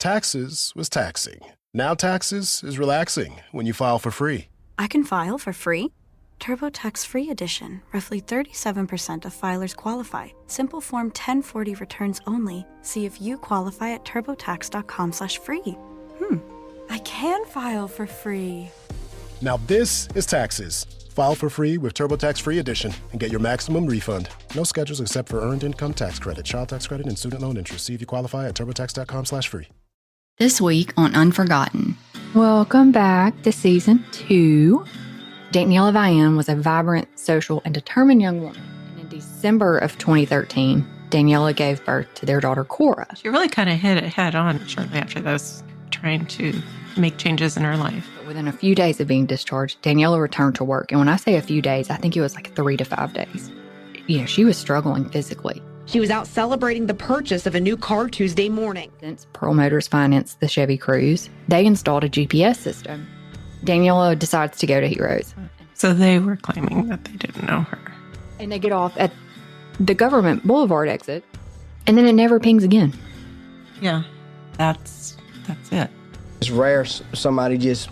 taxes was taxing. Now taxes is relaxing when you file for free. I can file for free? TurboTax Free Edition. Roughly 37% of filers qualify. Simple Form 1040 returns only. See if you qualify at turbotax.com/free. I can file for free. Now this is taxes. File for free with TurboTax Free Edition and get your maximum refund. No schedules except for Earned Income Tax Credit, Child Tax Credit, and Student Loan Interest. See if you qualify at turbotax.com/free. This week on Unforgotten. Welcome back to Season 2. Danniella Vian was a vibrant, social, and determined young woman. And in December of 2013, Danniella gave birth to their daughter, Cora. She really kind of hit it head on shortly after those, trying to make changes in her life. But within a few days of being discharged, Danniella returned to work. And when I say a few days, I think it was like 3 to 5 days. She was struggling physically. She was out celebrating the purchase of a new car Tuesday morning. Since Pearl Motors financed the Chevy Cruze, they installed a GPS system. Danniella decides to go to Heroes. So they were claiming that they didn't know her. And they get off at the Government Boulevard exit, and then it never pings again. Yeah, that's it. It's rare somebody just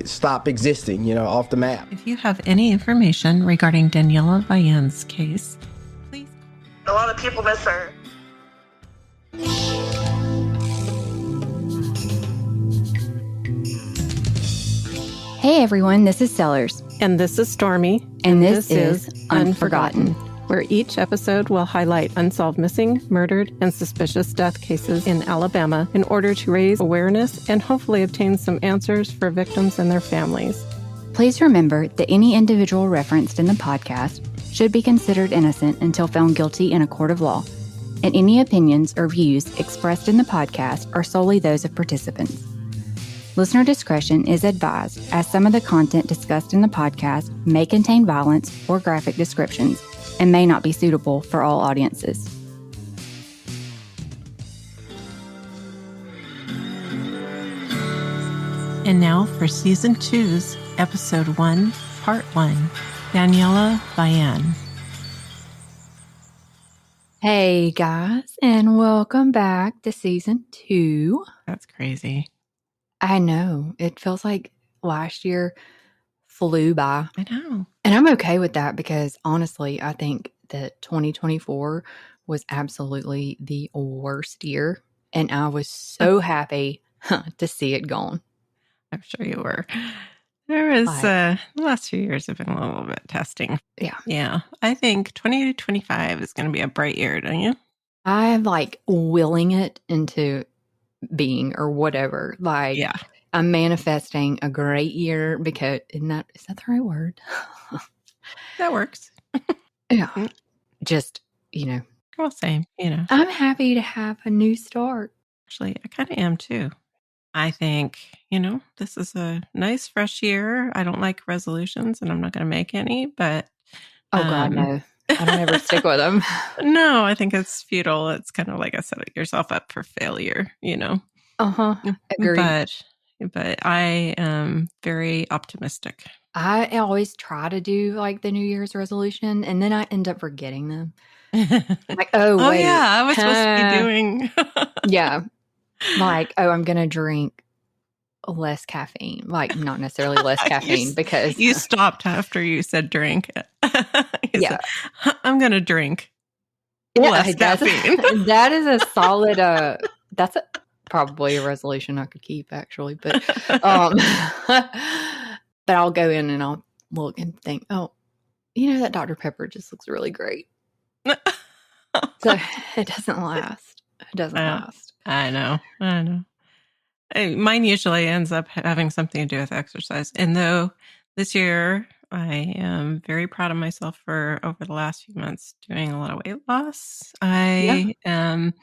stop existing, off the map. If you have any information regarding Danniella Vian's case, please. A lot of people miss her. Hey everyone, this is Sellers. And this is Stormy. And this is Unforgotten, where each episode will highlight unsolved missing, murdered, and suspicious death cases in Alabama in order to raise awareness and hopefully obtain some answers for victims and their families. Please remember that any individual referenced in the podcast should be considered innocent until found guilty in a court of law, and any opinions or views expressed in the podcast are solely those of participants. Listener discretion is advised, as some of the content discussed in the podcast may contain violence or graphic descriptions and may not be suitable for all audiences. And now for Season 2's Episode 1, Part 1, Danniella Vian. Hey guys, and welcome back to Season 2. That's crazy. I know. It feels like last year flew by. I know. And I'm okay with that because honestly, I think that 2024 was absolutely the worst year. And I was so happy to see it gone. I'm sure you were. There was, the last few years have been a little bit testing. Yeah. Yeah. I think 2025 is going to be a bright year, don't you? I'm willing it into being or whatever. Yeah. I'm manifesting a great year because is that the right word? That works. Yeah. Just, Well, same, I'm happy to have a new start. Actually, I kind of am too. I think, this is a nice fresh year. I don't like resolutions and I'm not going to make any, but. Oh God, no. I don't ever stick with them. No, I think it's futile. It's kind of like setting yourself up for failure, Uh-huh. Agreed. But I am very optimistic. I always try to do the New Year's resolution and then I end up forgetting them. Oh wait. Yeah, I was supposed to be doing. Yeah. I'm going to drink less caffeine. Not necessarily less caffeine because you stopped after you said drink. Yeah. Said, I'm going to drink less caffeine. That is a solid, that's probably a resolution I could keep actually, but, but I'll go in and I'll look and think, oh, that Dr. Pepper just looks really great. So it doesn't last. It doesn't last. I know. Mine usually ends up having something to do with exercise. And though this year I am very proud of myself for over the last few months doing a lot of weight loss. I am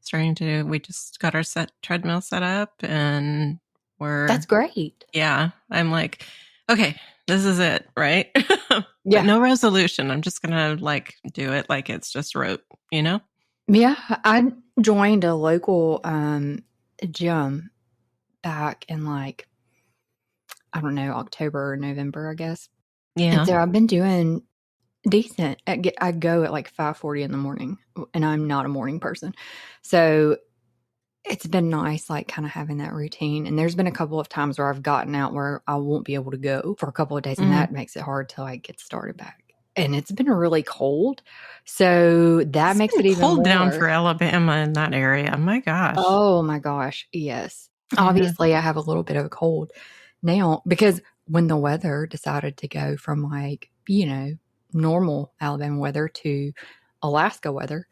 starting we just got our treadmill set up and that's great. Yeah. I'm like, okay, this is it, right? Yeah. No resolution. I'm just going to do it like it's just rote, Yeah. I joined a local gym back in I don't know, October or November, I guess. Yeah. And so I've been doing decent. I go at 5:40 in the morning and I'm not a morning person. So it's been nice, like kind of having that routine. And there's been a couple of times where I've gotten out where I won't be able to go for a couple of days, and that makes it hard to like get started back. And it's been really cold, so that makes it even cold more. down for Alabama in that area. My gosh. Oh my gosh, yes. Obviously, I have a little bit of a cold now because when the weather decided to go from like, normal Alabama weather to Alaska weather,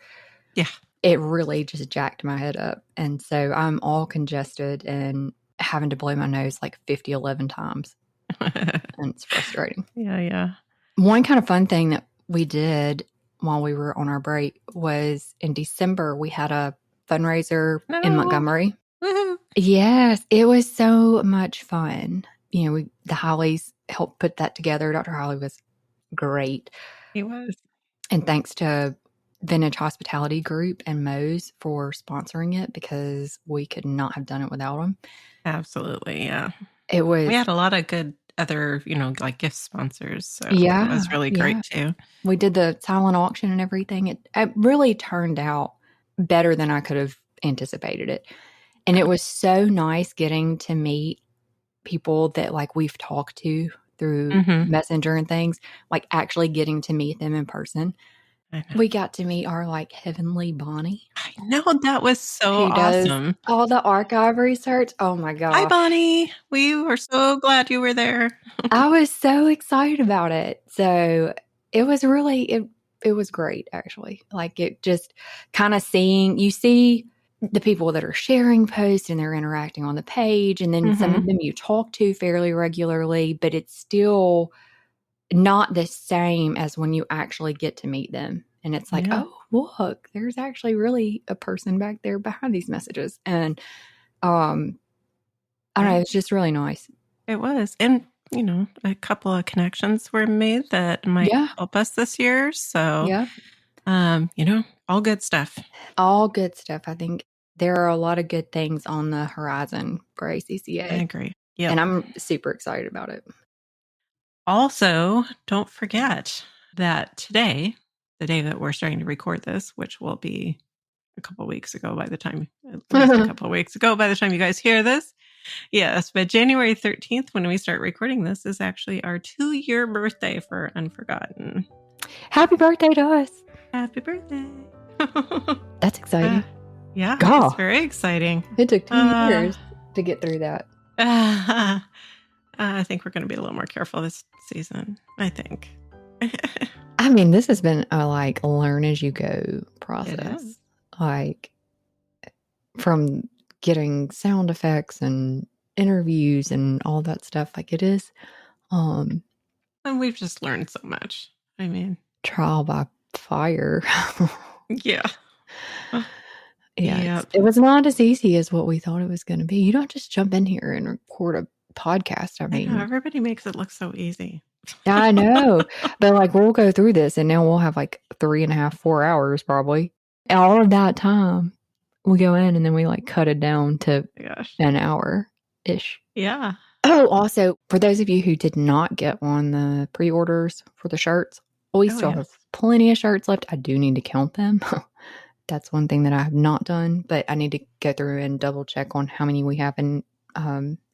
it really just jacked my head up. And so I'm all congested and having to blow my nose like 11 times. And it's frustrating. Yeah. One kind of fun thing that we did while we were on our break was in December, we had a fundraiser in Montgomery. Woo-hoo. Yes, it was so much fun. The Hollies helped put that together. Dr. Holly was great. He was. And thanks to Vintage Hospitality Group and Moe's for sponsoring it, because we could not have done it without them. Absolutely, yeah. We had a lot of good other, like gift sponsors. So it was really great too. We did the silent auction and everything. It really turned out better than I could have anticipated it. And it was so nice getting to meet people that like we've talked to through Messenger and things, like actually getting to meet them in person. We got to meet our like heavenly Bonnie. I know, that was so She does awesome. all the archive research. Oh my gosh. Hi, Bonnie. We were so glad you were there. I was so excited about it. So it was really, it was great actually. Like it just kind of you see the people that are sharing posts and they're interacting on the page, and then some of them you talk to fairly regularly, but it's still not the same as when you actually get to meet them. And it's like, oh, look, there's actually really a person back there behind these messages. And I don't know, it's just really nice. It was. And, a couple of connections were made that might help us this year. So, all good stuff. All good stuff. I think there are a lot of good things on the horizon for ACCA. I agree. Yeah. And I'm super excited about it. Also, don't forget that today, the day that we're starting to record this, which will be a couple weeks ago by the time, at least a couple of weeks ago by the time you guys hear this. Yes, but January 13th, when we start recording this, is actually our 2-year birthday for Unforgotten. Happy birthday to us. Happy birthday. That's exciting. Yeah, God. It's very exciting. It took 2 years to get through that. I think we're going to be a little more careful this season, I think. I mean, this has been a like learn as you go process. Like from getting sound effects and interviews and all that stuff, like it is. And we've just learned so much. I mean, trial by fire. Yeah. It was not as easy as what we thought it was going to be. You don't just jump in here and record a podcast. I mean, everybody makes it look so easy. I know, but like we'll go through this and now we'll have like 3.5, 4 hours probably. And all of that time we go in and then we like cut it down to an hour-ish. Yeah. Oh, also for those of you who did not get on the pre-orders for the shirts, we still have plenty of shirts left. I do need to count them. That's one thing that I have not done, but I need to go through and double check on how many we have in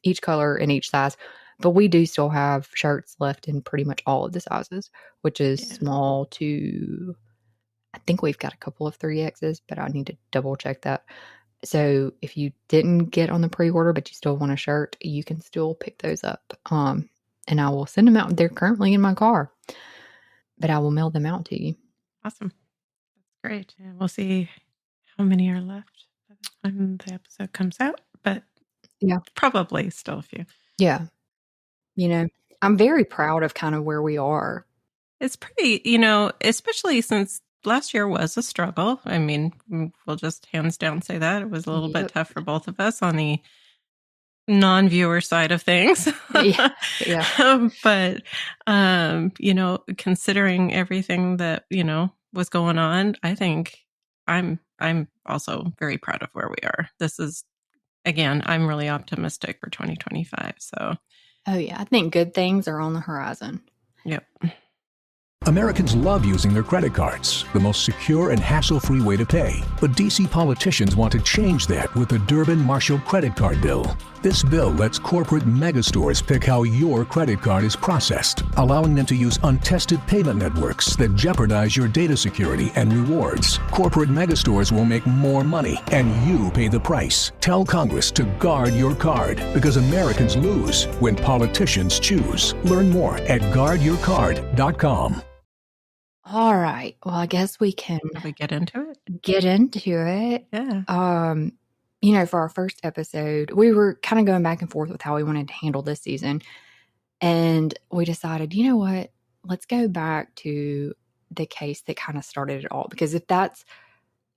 each color and each size. But we do still have shirts left in pretty much all of the sizes, which is small to, I think we've got a couple of 3Xs, but I need to double check that. So if you didn't get on the pre-order, but you still want a shirt, you can still pick those up. And I will send them out. They're currently in my car, but I will mail them out to you. Awesome. That's great. And we'll see how many are left by the time the episode comes out, but probably still a few. Yeah. I'm very proud of kind of where we are. It's pretty, especially since last year was a struggle. I mean, we'll just hands down say that. It was a little bit tough for both of us on the non-viewer side of things. But, considering everything that, was going on, I think I'm also very proud of where we are. This is, again, I'm really optimistic for 2025. So. Oh, yeah. I think good things are on the horizon. Yep. Americans love using their credit cards, the most secure and hassle-free way to pay. But D.C. politicians want to change that with the Durbin-Marshall credit card bill. This bill lets corporate megastores pick how your credit card is processed, allowing them to use untested payment networks that jeopardize your data security and rewards. Corporate megastores will make more money, and you pay the price. Tell Congress to guard your card, because Americans lose when politicians choose. Learn more at guardyourcard.com. All right. Well, I guess we can get into it. Yeah. For our first episode, we were kind of going back and forth with how we wanted to handle this season. And we decided, you know what? Let's go back to the case that kind of started it all. Because if that's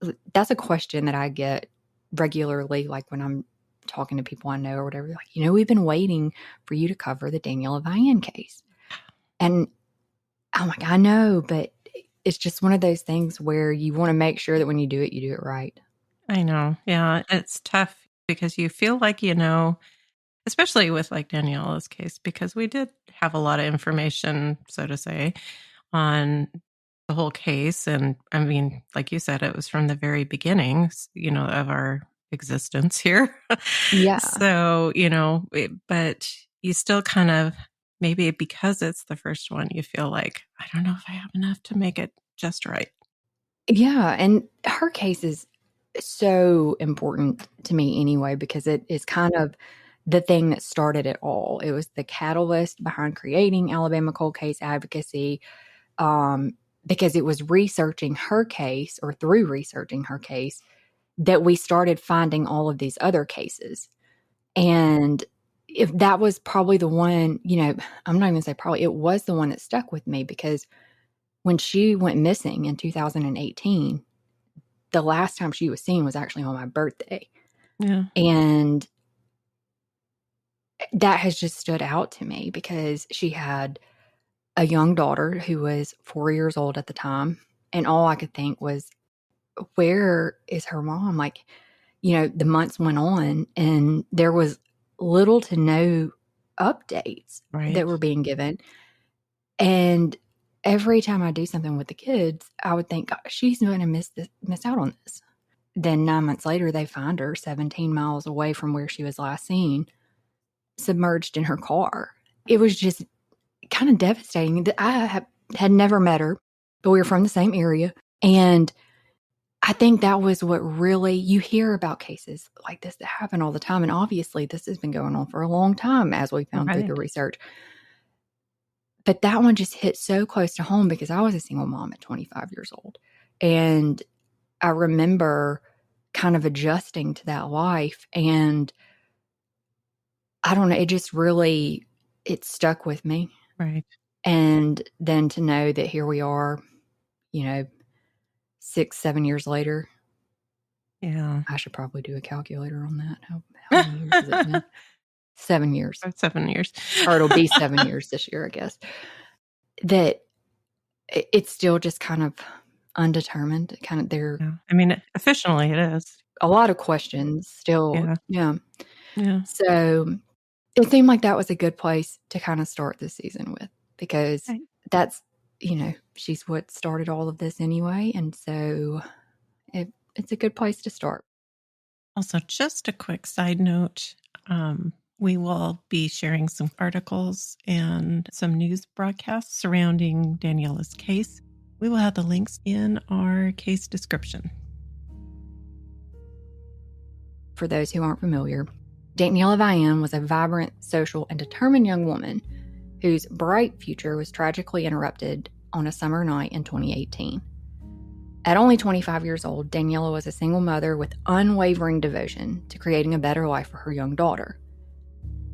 a question that I get regularly, like when I'm talking to people I know or whatever, like, we've been waiting for you to cover the Danniella Vian case. And I'm like, I know, but it's just one of those things where you want to make sure that when you do it right. I know. Yeah, it's tough because you feel like, especially with like Danniella's case, because we did have a lot of information, so to say, on the whole case. And I mean, like you said, it was from the very beginning, of our existence here. Yeah. So, but you still kind of, maybe because it's the first one, you feel like, I don't know if I have enough to make it just right. Yeah. And her case is so important to me anyway, because it is kind of the thing that started it all. It was the catalyst behind creating Alabama Cold Case Advocacy, because it was researching her case, or through researching her case, that we started finding all of these other cases. And if that was probably the one, I'm not even gonna say probably, it was the one that stuck with me, because when she went missing in 2018, the last time she was seen was actually on my birthday. Yeah. And that has just stood out to me, because she had a young daughter who was 4 years old at the time. And all I could think was, where is her mom? Like, the months went on and there was little to no updates that were being given. And every time I do something with the kids, I would think, gosh, she's going to miss out on this. Then 9 months later, they find her 17 miles away from where she was last seen, submerged in her car. It was just kind of devastating. I had never met her, but we were from the same area. And I think that was what really, you hear about cases like this that happen all the time. And obviously this has been going on for a long time, as we found through the research. But that one just hit so close to home, because I was a single mom at 25 years old. And I remember kind of adjusting to that life. And I don't know, it just really, it stuck with me. Right. And then to know that here we are, 6-7 years later. Yeah. I should probably do a calculator on that. How many years has it been? 7 years. 7 years. Or it'll be 7 years this year, I guess. That it's still just kind of undetermined. Kind of there. Yeah. I mean, officially it is. A lot of questions still. Yeah. So it seemed like that was a good place to kind of start this season with, because that's, she's what started all of this anyway. And so it's a good place to start. Also, just a quick side note, we will be sharing some articles and some news broadcasts surrounding Danniella's case. We will have the links in our case description. For those who aren't familiar, Danniella Vian was a vibrant, social, and determined young woman whose bright future was tragically interrupted on a summer night in 2018. At only 25 years old, Danniella was a single mother with unwavering devotion to creating a better life for her young daughter.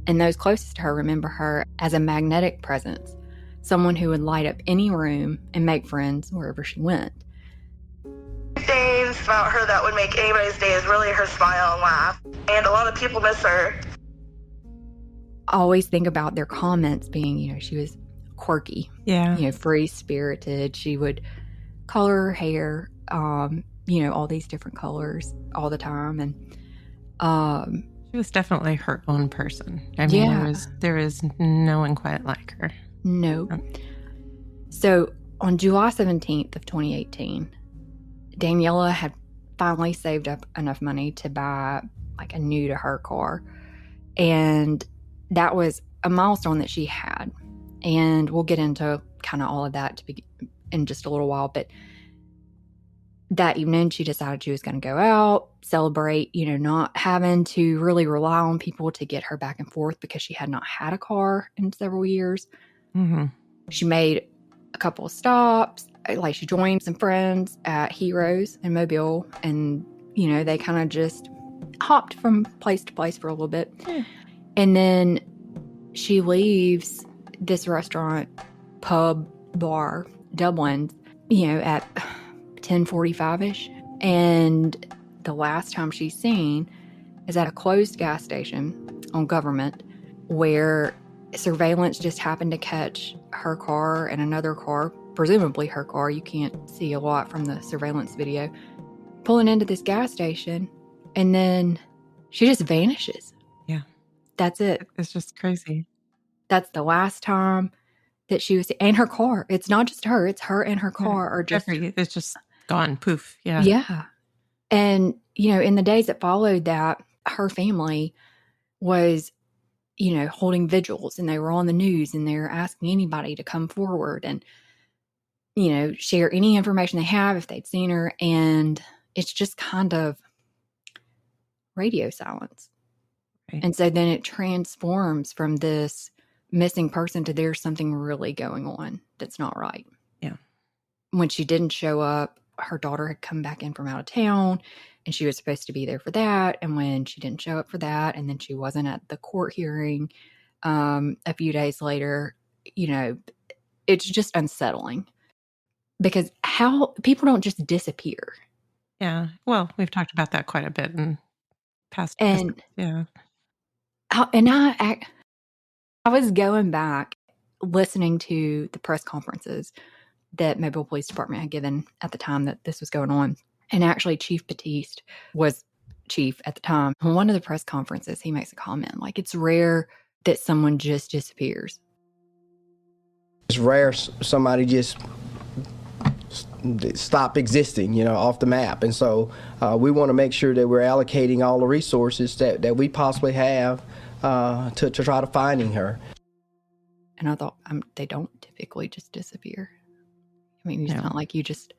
And those closest to her remember her as a magnetic presence, someone who would light up any room and make friends wherever she went. Things about her that would make anybody's day is really her smile and laugh. And a lot of people miss her. I always think about their comments being, she was quirky. Yeah. Free-spirited. She would color her hair, all these different colors all the time. And she was definitely her own person. I mean, there is no one quite like her. No. So On July 17th of 2018, Danniella had finally saved up enough money to buy like a new to her car. And that was a milestone that she had. And we'll get into kind of all of that in just a little while. But that evening, she decided she was going to go out, celebrate, not having to really rely on people to get her back and forth because she had not had a car in several years. Mm-hmm. She made a couple of stops. Like she joined some friends at Heroes in Mobile, and, they kind of just hopped from place to place for a little bit. Yeah. And then she leaves this restaurant, pub, bar, Dublin, at 10:45-ish. And the last time she's seen is at a closed gas station on Government, where surveillance just happened to catch her car and another car, presumably her car. You can't see a lot from the surveillance video, pulling into this gas station, and then she just vanishes. Yeah. That's it. It's just crazy. That's the last time that she was, and her car. It's not just her, it's her and her car are just... It's just gone. Poof. Yeah. Yeah. And, in the days that followed that, her family was, holding vigils, and they were on the news, and they were asking anybody to come forward and, share any information they have if they'd seen her. And it's just kind of radio silence. Right. And so then it transforms from this missing person to there's something really going on that's not right. Yeah. When she didn't show up, her daughter had come back in from out of town, and she was supposed to be there for that. And when she didn't show up for that, and then she wasn't at the court hearing a few days later, it's just unsettling, because how people don't just disappear. Yeah. Well, we've talked about that quite a bit in past. And yeah. I was going back listening to the press conferences that Mobile Police Department had given at the time that this was going on. And actually, Chief Batiste was chief at the time. On one of the press conferences, he makes a comment like, it's rare that someone just disappears. It's rare somebody just stop existing, off the map. And so we want to make sure that we're allocating all the resources that we possibly have to try to finding her. And I thought, they don't typically just disappear. I mean, it's not like you just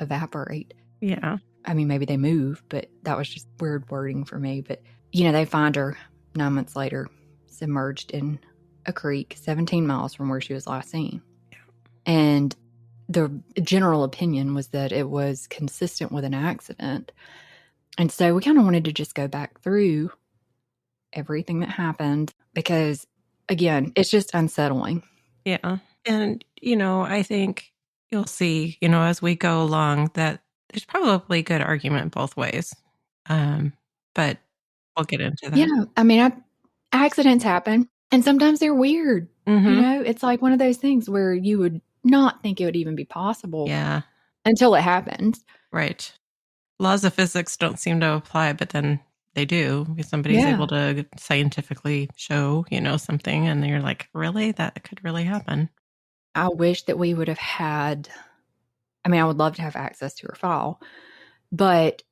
evaporate. Yeah. I mean, maybe they move, but that was just weird wording for me. But, they find her 9 months later, submerged in a creek 17 miles from where she was last seen. Yeah. And the general opinion was that it was consistent with an accident. And so we kind of wanted to just go back through everything that happened, because, again, it's just unsettling. Yeah. And, I think you'll see, as we go along, that there's probably good argument both ways. But we'll get into that. Yeah. I mean, accidents happen, and sometimes they're weird. Mm-hmm. It's like one of those things where you would not think it would even be possible. Yeah. Until it happens. Right. Laws of physics don't seem to apply, but then they do. If somebody's able to scientifically show, something, and you're like, really? That could really happen. I wish that we would have had, I would love to have access to her file, but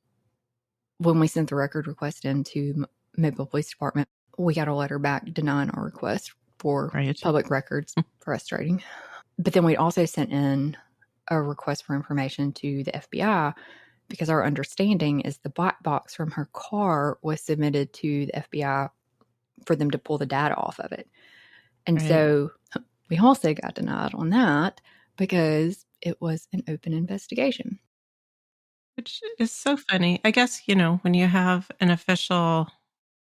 when we sent the record request into Mobile Police Department, we got a letter back denying our request for public records. Frustrating. But then we also sent in a request for information to the FBI, because our understanding is the black box from her car was submitted to the FBI for them to pull the data off of it. And so we also got denied on that because it was an open investigation. Which is so funny. I guess, when you have an official,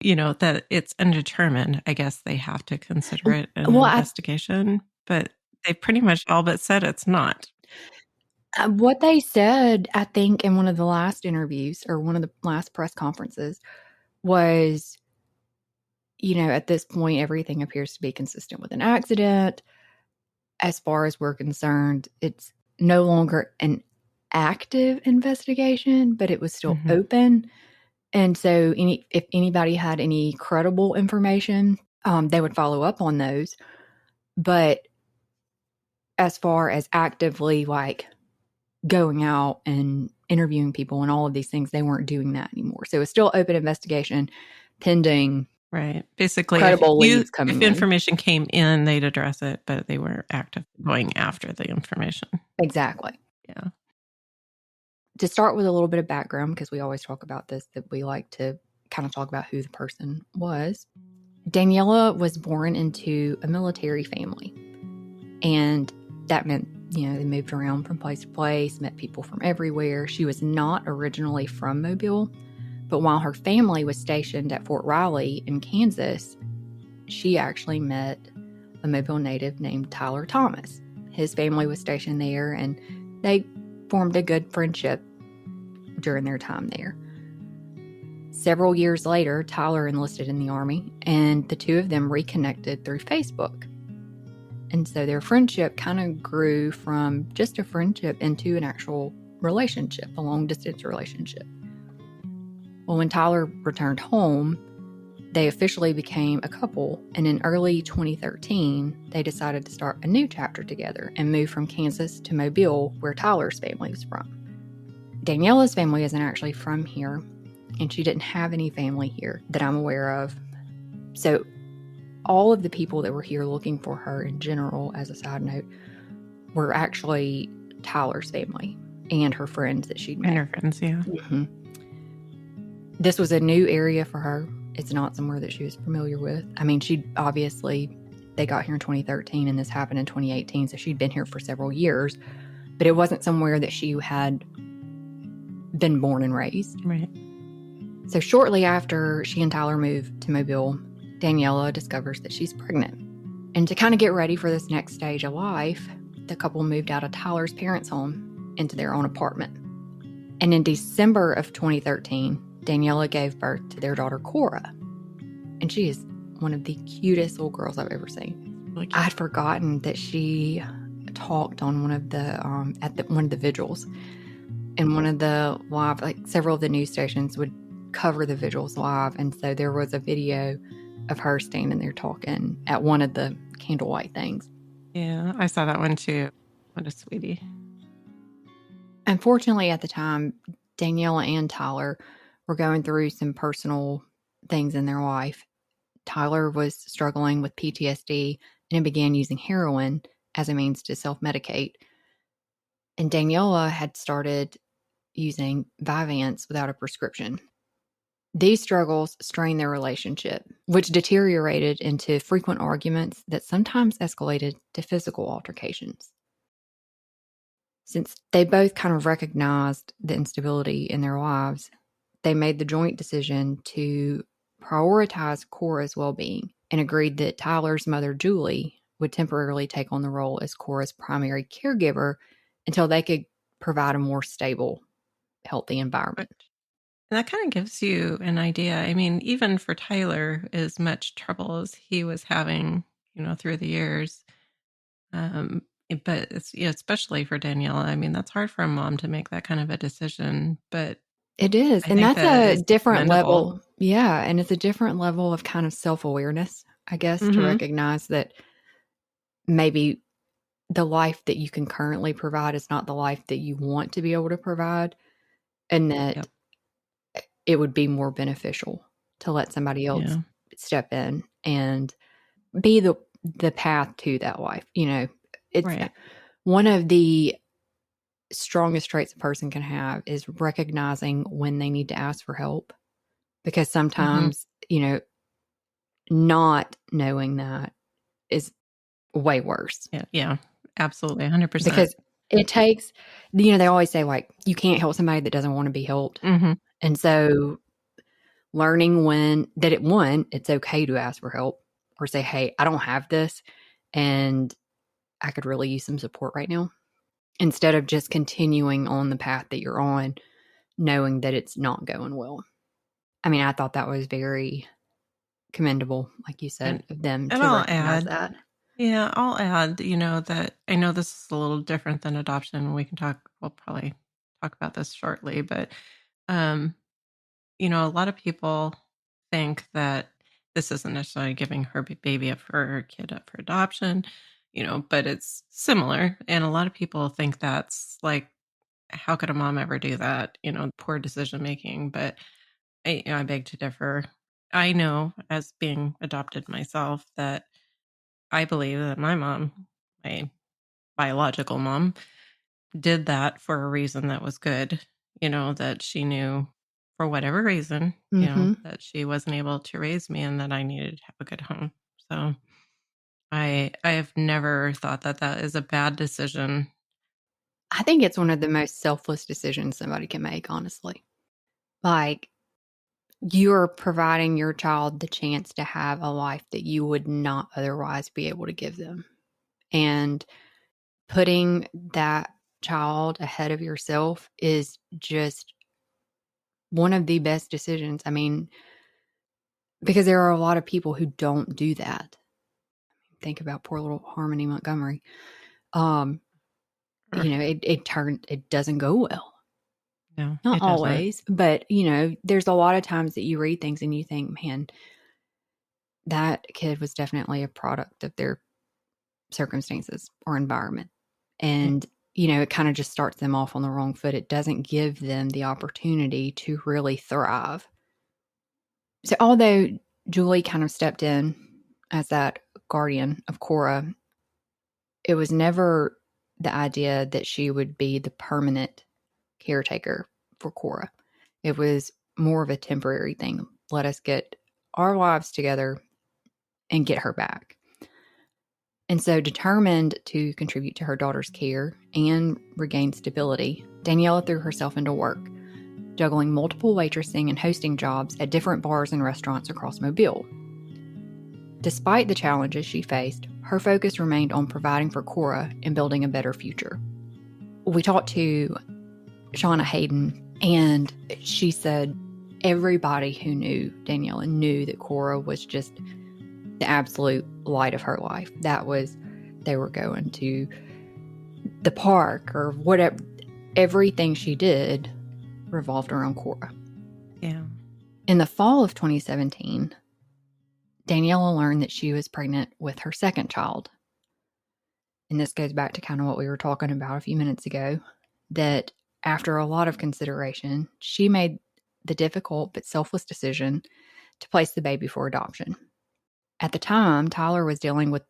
that it's undetermined, I guess they have to consider it an investigation. But they pretty much all but said it's not. What they said, I think, in one of the last interviews or one of the last press conferences was, at this point, everything appears to be consistent with an accident. As far as we're concerned, it's no longer an active investigation, but it was still open. And so if anybody had any credible information, they would follow up on those. But as far as actively like going out and interviewing people and all of these things, they weren't doing that anymore. So it's still open investigation pending. Right. Basically, credible leads coming if in. information came in, they'd address it, but they were active going after the information. Exactly. Yeah. To start with a little bit of background, because we always talk about this, that we like to kind of talk about who the person was. Danniella was born into a military family. And that meant, you know, they moved around from place to place, met people from everywhere. She was not originally from Mobile, but while her family was stationed at Fort Riley in Kansas, she actually met a Mobile native named Tyler Thomas. His family was stationed there, and they formed a good friendship during their time there. Several years later, Tyler enlisted in the Army, and the two of them reconnected through Facebook. And so their friendship kind of grew from just a friendship into an actual relationship, a long-distance relationship. Well, when Tyler returned home, they officially became a couple, and in early 2013, they decided to start a new chapter together and move from Kansas to Mobile, where Tyler's family was from. Danniella's family isn't actually from here, and she didn't have any family here that I'm aware of. So all of the people that were here looking for her in general, as a side note, were actually Tyler's family and her friends that she'd met. And her friends, yeah. Mm-hmm. This was a new area for her. It's not somewhere that she was familiar with. I mean, they got here in 2013 and this happened in 2018, so she'd been here for several years, but it wasn't somewhere that she had been born and raised. Right. So shortly after she and Tyler moved to Mobile, Danniella discovers that she's pregnant. And to kind of get ready for this next stage of life, the couple moved out of Tyler's parents' home into their own apartment. And in December of 2013, Danniella gave birth to their daughter, Cora. And she is one of the cutest little girls I've ever seen. I'd forgotten that she talked on one of the one of the vigils. And one of the live, like several of the news stations would cover the vigils live. And so there was a video of her standing there talking at one of the candlelight things. Yeah, I saw that one too. What a sweetie. Unfortunately, at the time, Danniella and Tyler were going through some personal things in their life. Tyler was struggling with PTSD and began using heroin as a means to self-medicate. And Danniella had started using Vyvanse without a prescription. These struggles strained their relationship, which deteriorated into frequent arguments that sometimes escalated to physical altercations. Since they both kind of recognized the instability in their lives, they made the joint decision to prioritize Cora's well-being and agreed that Tyler's mother, Julie, would temporarily take on the role as Cora's primary caregiver until they could provide a more stable, healthy environment. And that kind of gives you an idea. I mean, even for Tyler, as much trouble as he was having, through the years, but it's, especially for Danniella, I mean, that's hard for a mom to make that kind of a decision, but it is. I and think that's a different commendable. level. Yeah. And it's a different level of kind of self-awareness, I guess, to recognize that maybe the life that you can currently provide is not the life that you want to be able to provide, and that it would be more beneficial to let somebody else step in and be the path to that life. It's one of the strongest traits a person can have is recognizing when they need to ask for help, because sometimes, not knowing that is way worse. Yeah, absolutely. 100%. Because it takes, they always say, like, you can't help somebody that doesn't want to be helped. And so learning it's okay to ask for help or say, hey, I don't have this and I could really use some support right now, instead of just continuing on the path that you're on, knowing that it's not going well. I mean, I thought that was very commendable, like you said, of them to recognize that. Yeah, I'll add, that I know this is a little different than adoption. We'll probably talk about this shortly, but, a lot of people think that this isn't necessarily giving her baby up for her kid up for adoption. but it's similar. And a lot of people think that's like, how could a mom ever do that? Poor decision making. But I beg to differ. I know, as being adopted myself, that I believe that my mom, my biological mom, did that for a reason that was good, that she knew for whatever reason, that she wasn't able to raise me and that I needed to have a good home. So I have never thought that that is a bad decision. I think it's one of the most selfless decisions somebody can make, honestly. Like, you're providing your child the chance to have a life that you would not otherwise be able to give them. And putting that child ahead of yourself is just one of the best decisions. I mean, because there are a lot of people who don't do that. Think about poor little Harmony Montgomery. It doesn't go well. No, not it always, but there's a lot of times that you read things and you think, man, that kid was definitely a product of their circumstances or environment. And, it kind of just starts them off on the wrong foot. It doesn't give them the opportunity to really thrive. So although Julie kind of stepped in as that guardian of Cora, it was never the idea that she would be the permanent caretaker for Cora. It was more of a temporary thing. Let us get our lives together and get her back. And so, determined to contribute to her daughter's care and regain stability, Danniella threw herself into work, juggling multiple waitressing and hosting jobs at different bars and restaurants across Mobile. Despite the challenges she faced, her focus remained on providing for Cora and building a better future. We talked to Shauna Hayden, and she said everybody who knew Danniella knew that Cora was just the absolute light of her life. That was, they were going to the park or whatever. Everything she did revolved around Cora. Yeah. In the fall of 2017, Danniella learned that she was pregnant with her second child. And this goes back to kind of what we were talking about a few minutes ago, that after a lot of consideration, she made the difficult but selfless decision to place the baby for adoption. At the time, Tyler was dealing with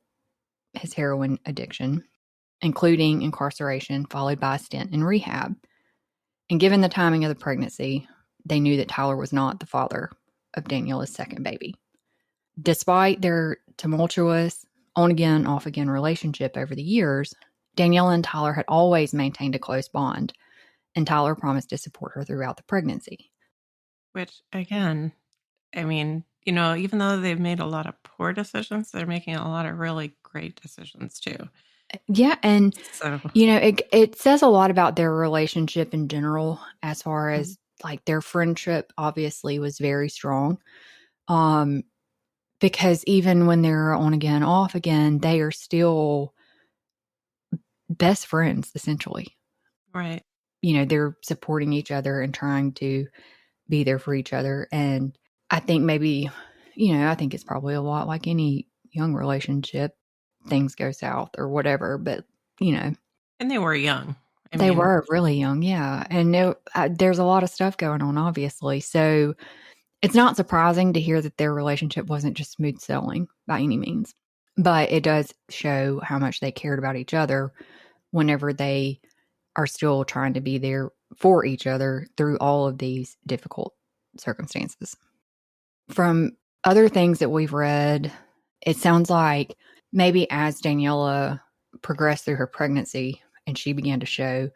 his heroin addiction, including incarceration, followed by a stint in rehab. And given the timing of the pregnancy, they knew that Tyler was not the father of Danniella's second baby. Despite their tumultuous, on-again, off-again relationship over the years, Danniella and Tyler had always maintained a close bond, and Tyler promised to support her throughout the pregnancy. Which, again, I mean, even though they've made a lot of poor decisions, they're making a lot of really great decisions too. Yeah, and So, it says a lot about their relationship in general, as far as like their friendship obviously was very strong. Because even when they're on again, off again, they are still best friends, essentially. Right. They're supporting each other and trying to be there for each other. And I think maybe, I think it's probably a lot like any young relationship. Things go south or whatever, but, And they were young. They were really young, yeah. And there's a lot of stuff going on, obviously. So it's not surprising to hear that their relationship wasn't just smooth sailing by any means. But it does show how much they cared about each other whenever they are still trying to be there for each other through all of these difficult circumstances. From other things that we've read, it sounds like maybe as Danniella progressed through her pregnancy and she began to show,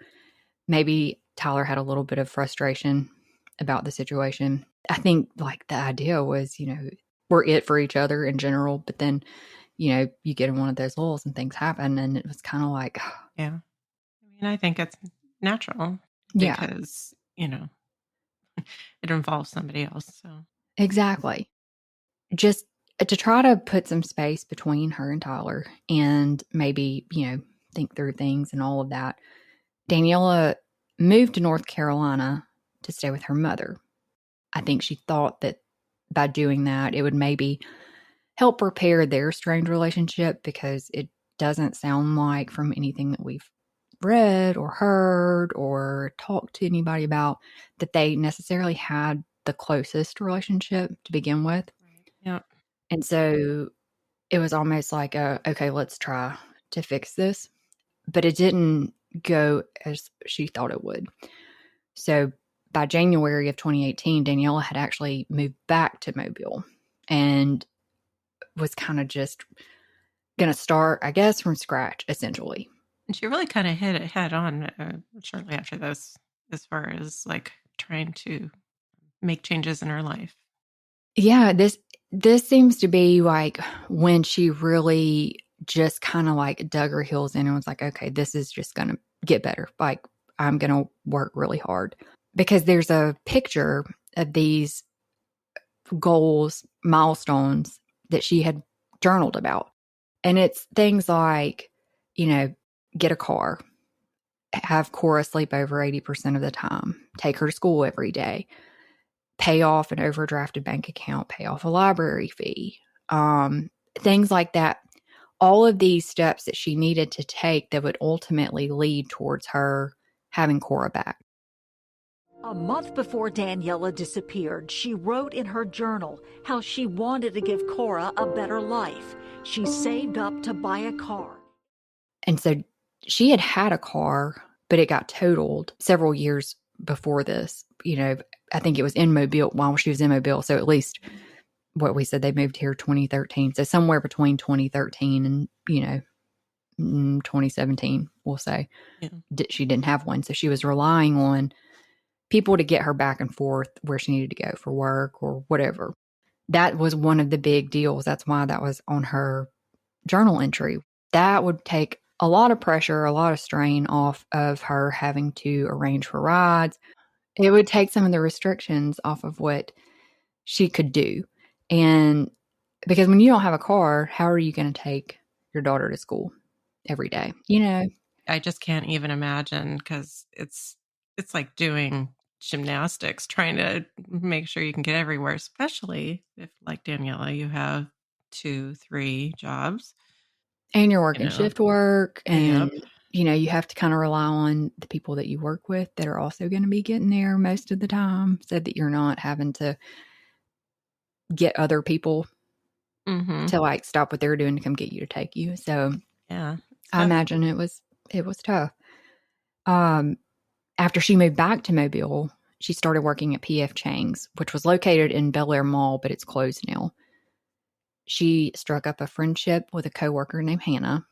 maybe Tyler had a little bit of frustration about the situation. I think like the idea was, we're it for each other in general, but then, you get in one of those lulls and things happen, and it was kind of like, yeah. I think it's natural because, it involves somebody else. So exactly. Just to try to put some space between her and Tyler and maybe, think through things and all of that, Danniella moved to North Carolina to stay with her mother. I think she thought that by doing that, it would maybe help repair their strained relationship because it doesn't sound like, from anything that we've read or heard or talked to anybody about, that they necessarily had the closest relationship to begin with. Yeah. And so it was almost like, okay, let's try to fix this. But it didn't go as she thought it would. So by January of 2018, Danniella had actually moved back to Mobile and was kind of just going to start, I guess, from scratch, essentially. And she really kind of hit it head on shortly after this, as far as like trying to make changes in her life. Yeah, this seems to be like when she really just kind of like dug her heels in and was like, okay, this is just going to get better. Like, I'm going to work really hard. Because there's a picture of these goals, milestones that she had journaled about. And it's things like, get a car, have Cora sleep over 80% of the time, take her to school every day, pay off an overdrafted bank account, pay off a library fee, things like that. All of these steps that she needed to take that would ultimately lead towards her having Cora back. A month before Danniella disappeared, she wrote in her journal how she wanted to give Cora a better life. She saved up to buy a car. And so she had a car, but it got totaled several years before this. I think it was in Mobile while she was in Mobile. So at least what we said, they moved here 2013. So somewhere between 2013 and, 2017, we'll say, she didn't have one. So she was relying on people to get her back and forth where she needed to go for work or whatever. That was one of the big deals. That's why that was on her journal entry. That would take a lot of pressure, a lot of strain off of her having to arrange for rides. It would take some of the restrictions off of what she could do. And because when you don't have a car, how are you going to take your daughter to school every day? I just can't even imagine, because it's like doing gymnastics, trying to make sure you can get everywhere, especially if, like Danniella, you have 2-3 jobs. And you're working shift work, and you have to kind of rely on the people that you work with that are also going to be getting there most of the time, so that you're not having to get other people to like stop what they're doing to come get you to take you. So yeah, I imagine it was tough. After she moved back to Mobile, she started working at P.F. Chang's, which was located in Bel Air Mall, but it's closed now. She struck up a friendship with a coworker named Hannah.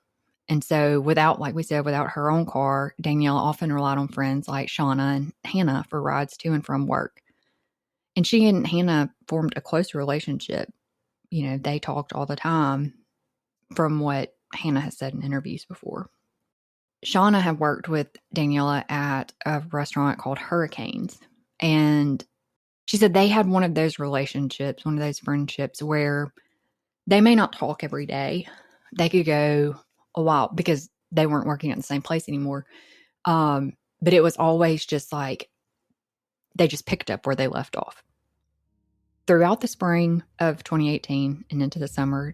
And so without her own car, Danniella often relied on friends like Shauna and Hannah for rides to and from work. And she and Hannah formed a close relationship. They talked all the time, from what Hannah has said in interviews before. Shauna had worked with Danniella at a restaurant called Hurricanes. And she said they had one of those relationships, one of those friendships where they may not talk every day. They could go a while because they weren't working at the same place anymore. But it was always just like they just picked up where they left off. Throughout the spring of 2018 and into the summer,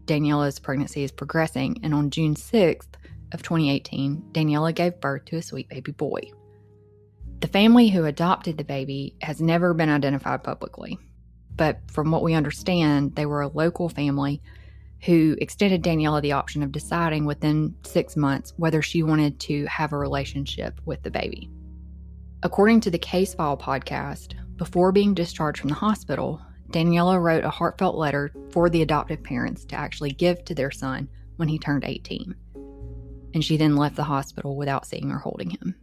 Danniella's pregnancy is progressing. And on June 6th of 2018, Danniella gave birth to a sweet baby boy. The family who adopted the baby has never been identified publicly. But from what we understand, they were a local family who extended Danniella the option of deciding within 6 months whether she wanted to have a relationship with the baby. According to the Case File podcast, before being discharged from the hospital, Danniella wrote a heartfelt letter for the adoptive parents to actually give to their son when he turned 18. And she then left the hospital without seeing or holding him.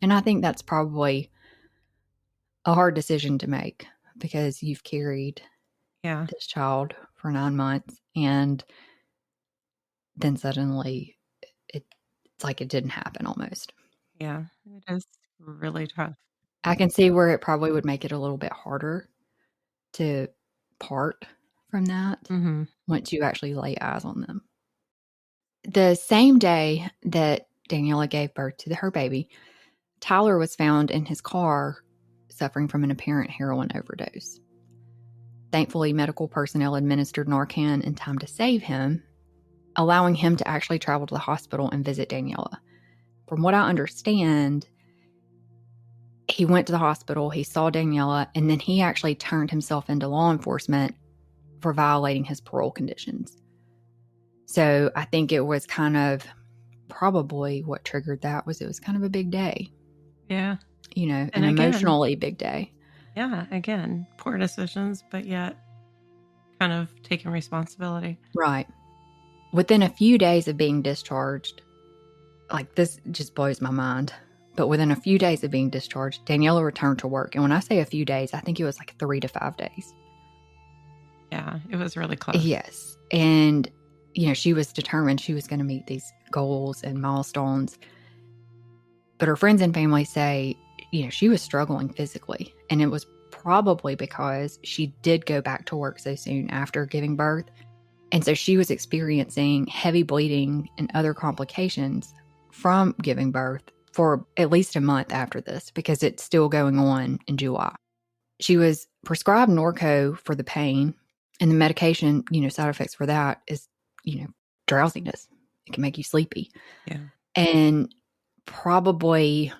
And I think that's probably a hard decision to make, because you've carried this child for 9 months, and then suddenly it's like it didn't happen almost. Yeah, it is really tough. I can see where it probably would make it a little bit harder to part from that once you actually lay eyes on them. The same day that Danniella gave birth to her baby, Tyler was found in his car suffering from an apparent heroin overdose. Thankfully, medical personnel administered Narcan in time to save him, allowing him to actually travel to the hospital and visit Danniella. From what I understand, he went to the hospital, he saw Danniella, and then he actually turned himself into law enforcement for violating his parole conditions. So I think it was kind of probably what triggered that was it was kind of a big day. Yeah. You know, And an again, emotionally big day. Yeah, again, poor decisions, but yet kind of taking responsibility. Right. Within a few days of being discharged, like this just blows my mind, but within a few days of being discharged, Danniella returned to work. And when I say a few days, I think it was like 3 to 5 days. Yeah, it was really close. Yes. And, you know, she was determined she was going to meet these goals and milestones. But her friends and family say, you know, she was struggling physically. And it was probably because she did go back to work so soon after giving birth. And so she was experiencing heavy bleeding and other complications from giving birth for at least a month after this, because it's still going on in July. She was prescribed Norco for the pain, and the medication, you know, side effects for that is, you know, drowsiness. It can make you sleepy. Yeah. And probably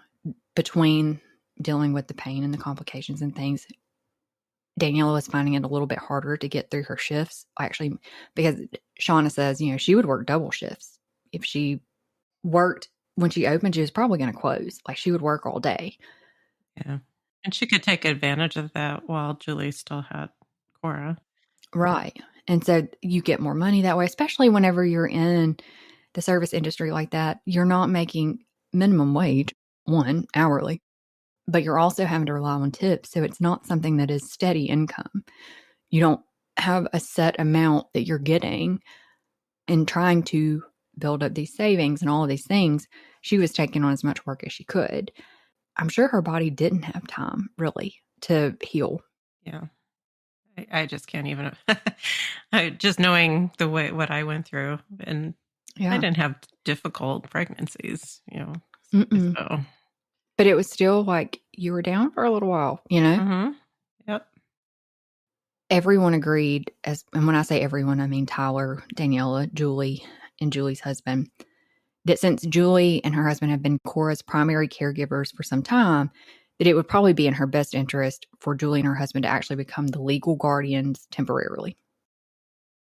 between dealing with the pain and the complications and things, Danniella was finding it a little bit harder to get through her shifts, actually, because Shauna says, you know, she would work double shifts. If she worked when she opened, she was probably going to close. Like, she would work all day. Yeah. And she could take advantage of that while Julie still had Cora. Right. And so you get more money that way, especially whenever you're in the service industry like that. You're not making minimum wage, one, hourly, but you're also having to rely on tips. So it's not something that is steady income. You don't have a set amount that you're getting, and trying to build up these savings and all of these things. She was taking on as much work as she could. I'm sure her body didn't have time really to heal. Yeah. I just can't even, just knowing the way, what I went through, and I didn't have difficult pregnancies, you know. So. But it was still like you were down for a little while, you know? Mm-hmm. Yep. Everyone agreed, and when I say everyone, I mean Tyler, Danniella, Julie, and Julie's husband, that since Julie and her husband have been Cora's primary caregivers for some time, that it would probably be in her best interest for Julie and her husband to actually become the legal guardians temporarily.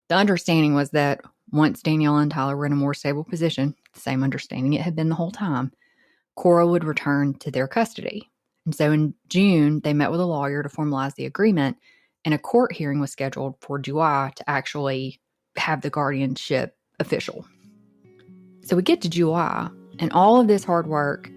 The understanding was that once Danniella and Tyler were in a more stable position, the same understanding it had been the whole time, Cora would return to their custody. And so in June, they met with a lawyer to formalize the agreement, and a court hearing was scheduled for July to actually have the guardianship official. So we get to July, and all of this hard work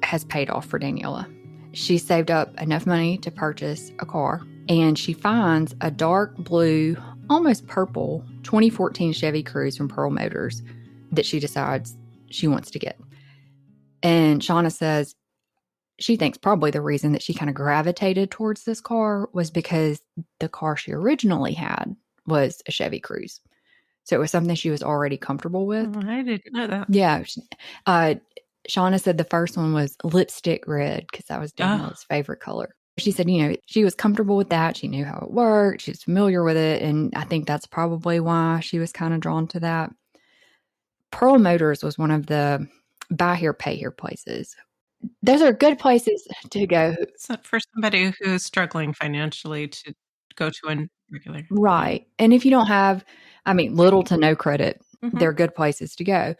has paid off for Danniella. She saved up enough money to purchase a car, and she finds a dark blue, almost purple 2014 Chevy Cruze from Pearl Motors that she decides she wants to get. And Shauna says she thinks probably the reason that she kind of gravitated towards this car was because the car she originally had was a Chevy Cruze. So it was something she was already comfortable with. Oh, I didn't know that. Yeah. Shauna said the first one was lipstick red because that was Daniella's favorite color. She said, you know, she was comfortable with that. She knew how it worked. She was familiar with it. And I think that's probably why she was kind of drawn to that. Pearl Motors was one of the buy here, pay here places. Those are good places to go. So for somebody who's struggling financially to go to a regular. Right. And if you don't have, little to no credit, they're good places to go.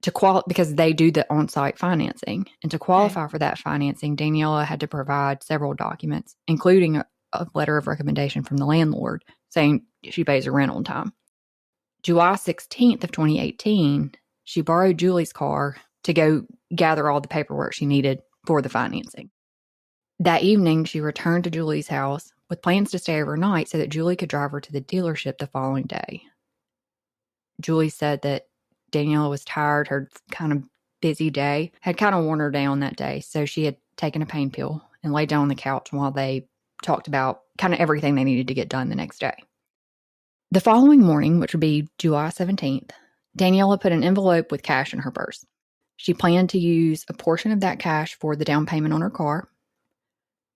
Because they do the on-site financing. And to qualify for that financing, Danniella had to provide several documents, including a letter of recommendation from the landlord saying she pays her rent on time. July 16th of 2018, she borrowed Julie's car to go gather all the paperwork she needed for the financing. That evening, she returned to Julie's house with plans to stay overnight so that Julie could drive her to the dealership the following day. Julie said that Danniella was tired. Her kind of busy day had kind of worn her down that day. So she had taken a pain pill and laid down on the couch while they talked about kind of everything they needed to get done the next day. The following morning, which would be July 17th, Danniella put an envelope with cash in her purse. She planned to use a portion of that cash for the down payment on her car,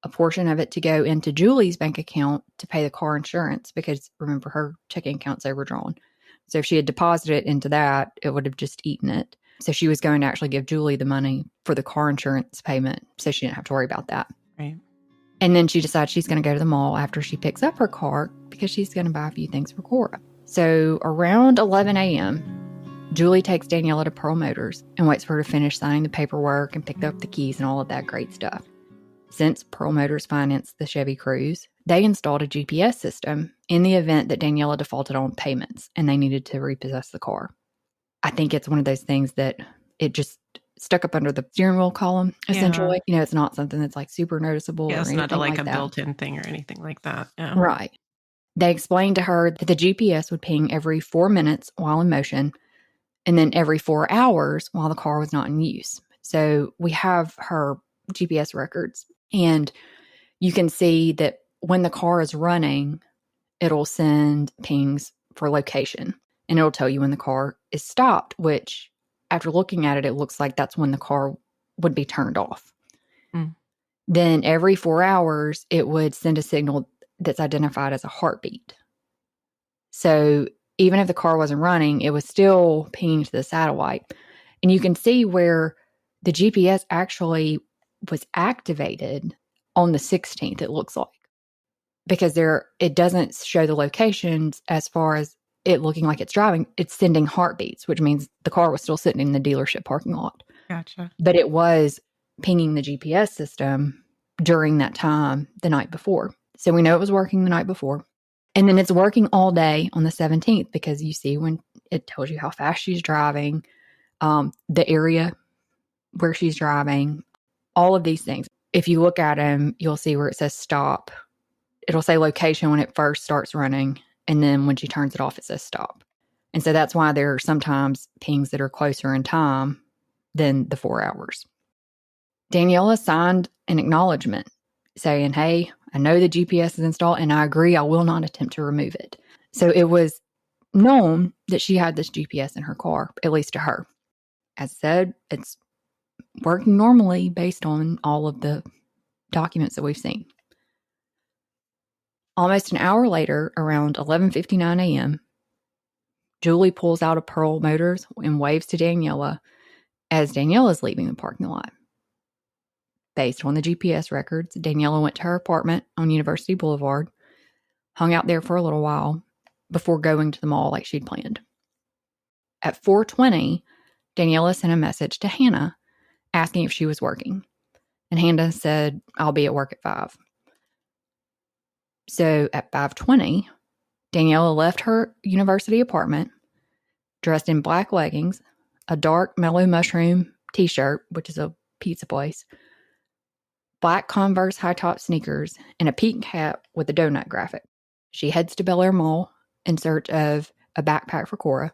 a portion of it to go into Julie's bank account to pay the car insurance because, remember, her checking account's overdrawn. So if she had deposited it into that, it would have just eaten it. So she was going to actually give Julie the money for the car insurance payment so she didn't have to worry about that. Right. And then she decides she's going to go to the mall after she picks up her car because she's going to buy a few things for Cora. So around 11 a.m., Julie takes Danniella to Pearl Motors and waits for her to finish signing the paperwork and pick up the keys and all of that great stuff. Since Pearl Motors financed the Chevy Cruze, they installed a GPS system in the event that Danniella defaulted on payments and they needed to repossess the car. I think it's one of those things that it just stuck up under the steering wheel column, essentially. Yeah. It's not something that's like super noticeable. Yeah, or it's anything not like a that. built-in thing or anything like that. Yeah. Right. They explained to her that the GPS would ping every 4 minutes while in motion and then every 4 hours while the car was not in use. So we have her GPS records, and you can see that when the car is running, it'll send pings for location, and it'll tell you when the car is stopped, which after looking at it, it looks like that's when the car would be turned off. Mm. Then every 4 hours, it would send a signal that's identified as a heartbeat. So even if the car wasn't running, it was still pinging to the satellite. And you can see where the GPS actually was activated on the 16th, it looks like. Because it doesn't show the locations as far as it looking like it's driving. It's sending heartbeats, which means the car was still sitting in the dealership parking lot. Gotcha. But it was pinging the GPS system during that time the night before. So we know it was working the night before. And then it's working all day on the 17th because you see when it tells you how fast she's driving, the area where she's driving, all of these things. If you look at them, you'll see where it says stop. It'll say location when it first starts running. And then when she turns it off, it says stop. And so that's why there are sometimes pings that are closer in time than the 4 hours. Danniella signed an acknowledgement saying, hey, I know the GPS is installed and I agree I will not attempt to remove it. So it was known that she had this GPS in her car, at least to her. As said, it's working normally based on all of the documents that we've seen. Almost an hour later, around 11:59 a.m., Julie pulls out of Pearl Motors and waves to Danniella as Danniella's leaving the parking lot. Based on the GPS records, Danniella went to her apartment on University Boulevard, hung out there for a little while before going to the mall like she'd planned. At 4:20, Danniella sent a message to Hannah asking if she was working. And Hannah said, I'll be at work at 5. So at 5:20, Danniella left her university apartment, dressed in black leggings, a dark Mellow Mushroom t-shirt, which is a pizza place, black Converse high-top sneakers, and a pink hat with a donut graphic. She heads to Bel Air Mall in search of a backpack for Cora.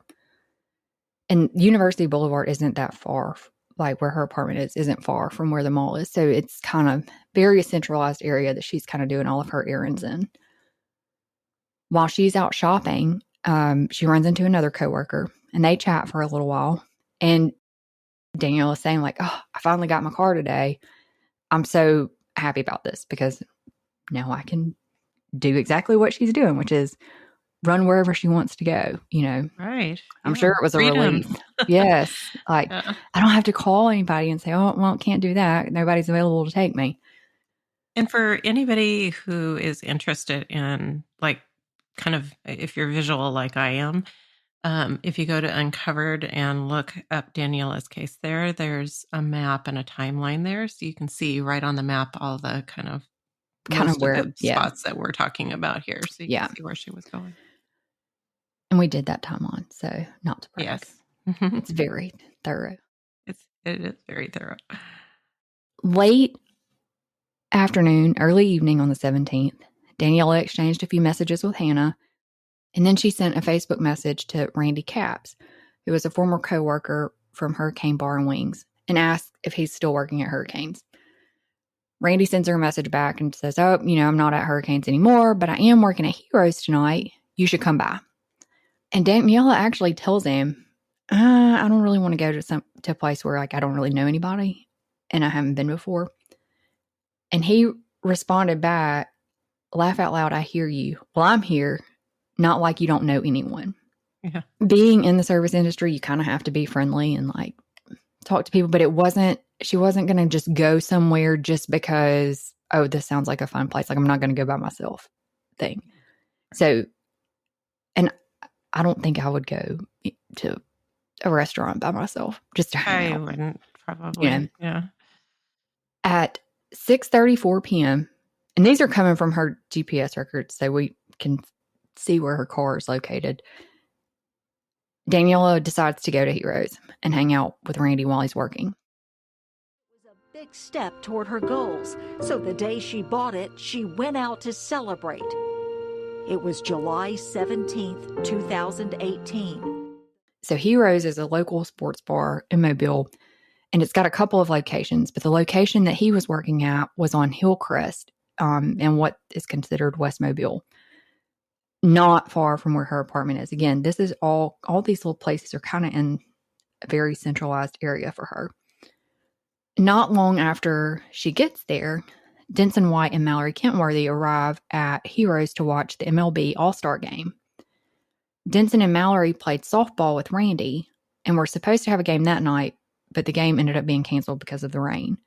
And University Boulevard isn't that far, like where her apartment isn't far from where the mall is. So it's kind of very centralized area that she's kind of doing all of her errands in. While she's out shopping, she runs into another coworker and they chat for a little while. And Danniella is saying like, oh, I finally got my car today. I'm so happy about this because now I can do exactly what she's doing, which is run wherever she wants to go, Right. I'm sure it was freedom. A relief. Yes. Like, I don't have to call anybody and say, oh, well, can't do that. Nobody's available to take me. And for anybody who is interested in, like, kind of, if you're visual like I am, if you go to Uncovered and look up Danniella's case there's a map and a timeline there. So you can see right on the map all the kind of where the spots that we're talking about here. So you can see where she was going. And we did that timeline, so not to brag. Yes. It's very thorough. It is very thorough. Late afternoon, early evening on the 17th, Danniella exchanged a few messages with Hannah, and then she sent a Facebook message to Randy Capps, who was a former coworker from Hurricane Bar and Wings, and asked if he's still working at Hurricanes. Randy sends her a message back and says, oh, I'm not at Hurricanes anymore, but I am working at Heroes tonight. You should come by. And Danniella actually tells him, I don't really want to go to a place where like I don't really know anybody and I haven't been before. And he responded back, laugh out loud, I hear you. Well, I'm here, not like you don't know anyone. Yeah. Being in the service industry, you kind of have to be friendly and like talk to people, but she wasn't going to just go somewhere just because, oh, this sounds like a fun place. Like, I'm not going to go by myself thing. So, and I don't think I would go to a restaurant by myself just to hang out. I wouldn't probably. Yeah. At 6:34 p.m., and these are coming from her GPS records, so we can see where her car is located. Danniella decides to go to Heroes and hang out with Randy while he's working. It was a big step toward her goals, so the day she bought it, she went out to celebrate. It was July 17th, 2018. So Heroes is a local sports bar in Mobile, and it's got a couple of locations, but the location that he was working at was on Hillcrest, in what is considered West Mobile, not far from where her apartment is. Again, this is all these little places are kind of in a very centralized area for her. Not long after she gets there, Denson White and Mallory Kentworthy arrive at Heroes to watch the MLB All-Star game. Denson and Mallory played softball with Randy and were supposed to have a game that night, but the game ended up being canceled because of the rain.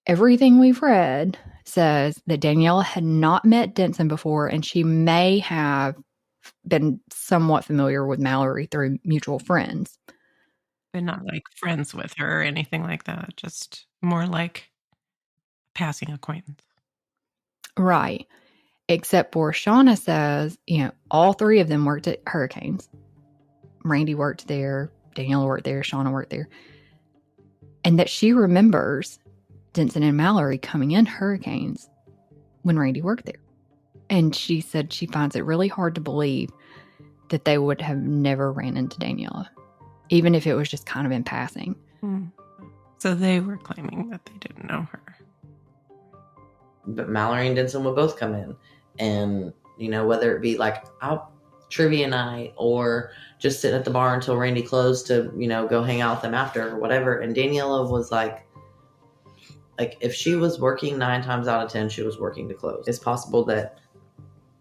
Everything we've read says that Danniella had not met Denson before, and she may have been somewhat familiar with Mallory through mutual friends. But not like friends with her or anything like that. Just more like passing acquaintance. Right. Except for Shauna says, all three of them worked at Hurricanes. Randy worked there, Danniella worked there, Shauna worked there. And that she remembers Denson and Mallory coming in Hurricanes when Randy worked there. And she said she finds it really hard to believe that they would have never ran into Danniella, even if it was just kind of in passing. So they were claiming that they didn't know her. But Mallory and Denson would both come in. And, whether it be like out trivia night or just sitting at the bar until Randy closed to, go hang out with them after or whatever. And Danniella was like if she was working 9 times out of 10, she was working to close. It's possible that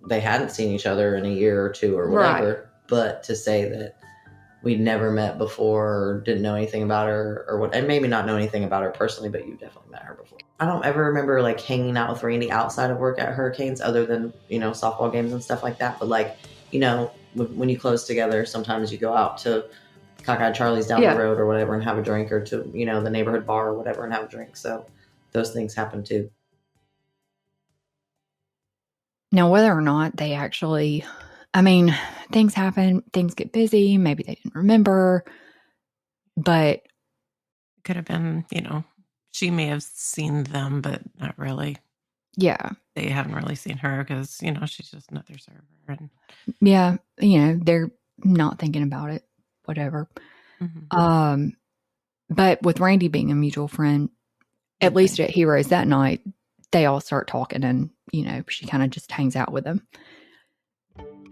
they hadn't seen each other in a year or two or whatever. Right. But to say that we'd never met before or didn't know anything about her or what, and maybe not know anything about her personally, but you definitely met her before. I don't ever remember hanging out with Randy outside of work at Hurricanes other than, softball games and stuff like that. But when you close together, sometimes you go out to Cockeyed Charlie's down the road or whatever and have a drink, or to, the neighborhood bar or whatever and have a drink. So those things happen too. Now, whether or not they actually, things happen, things get busy, maybe they didn't remember, but it could have been, she may have seen them, but not really. Yeah. They haven't really seen her because, she's just another server. And yeah, they're not thinking about it, whatever. Mm-hmm. But with Randy being a mutual friend, at least at Heroes that night, they all start talking and, she kind of just hangs out with them.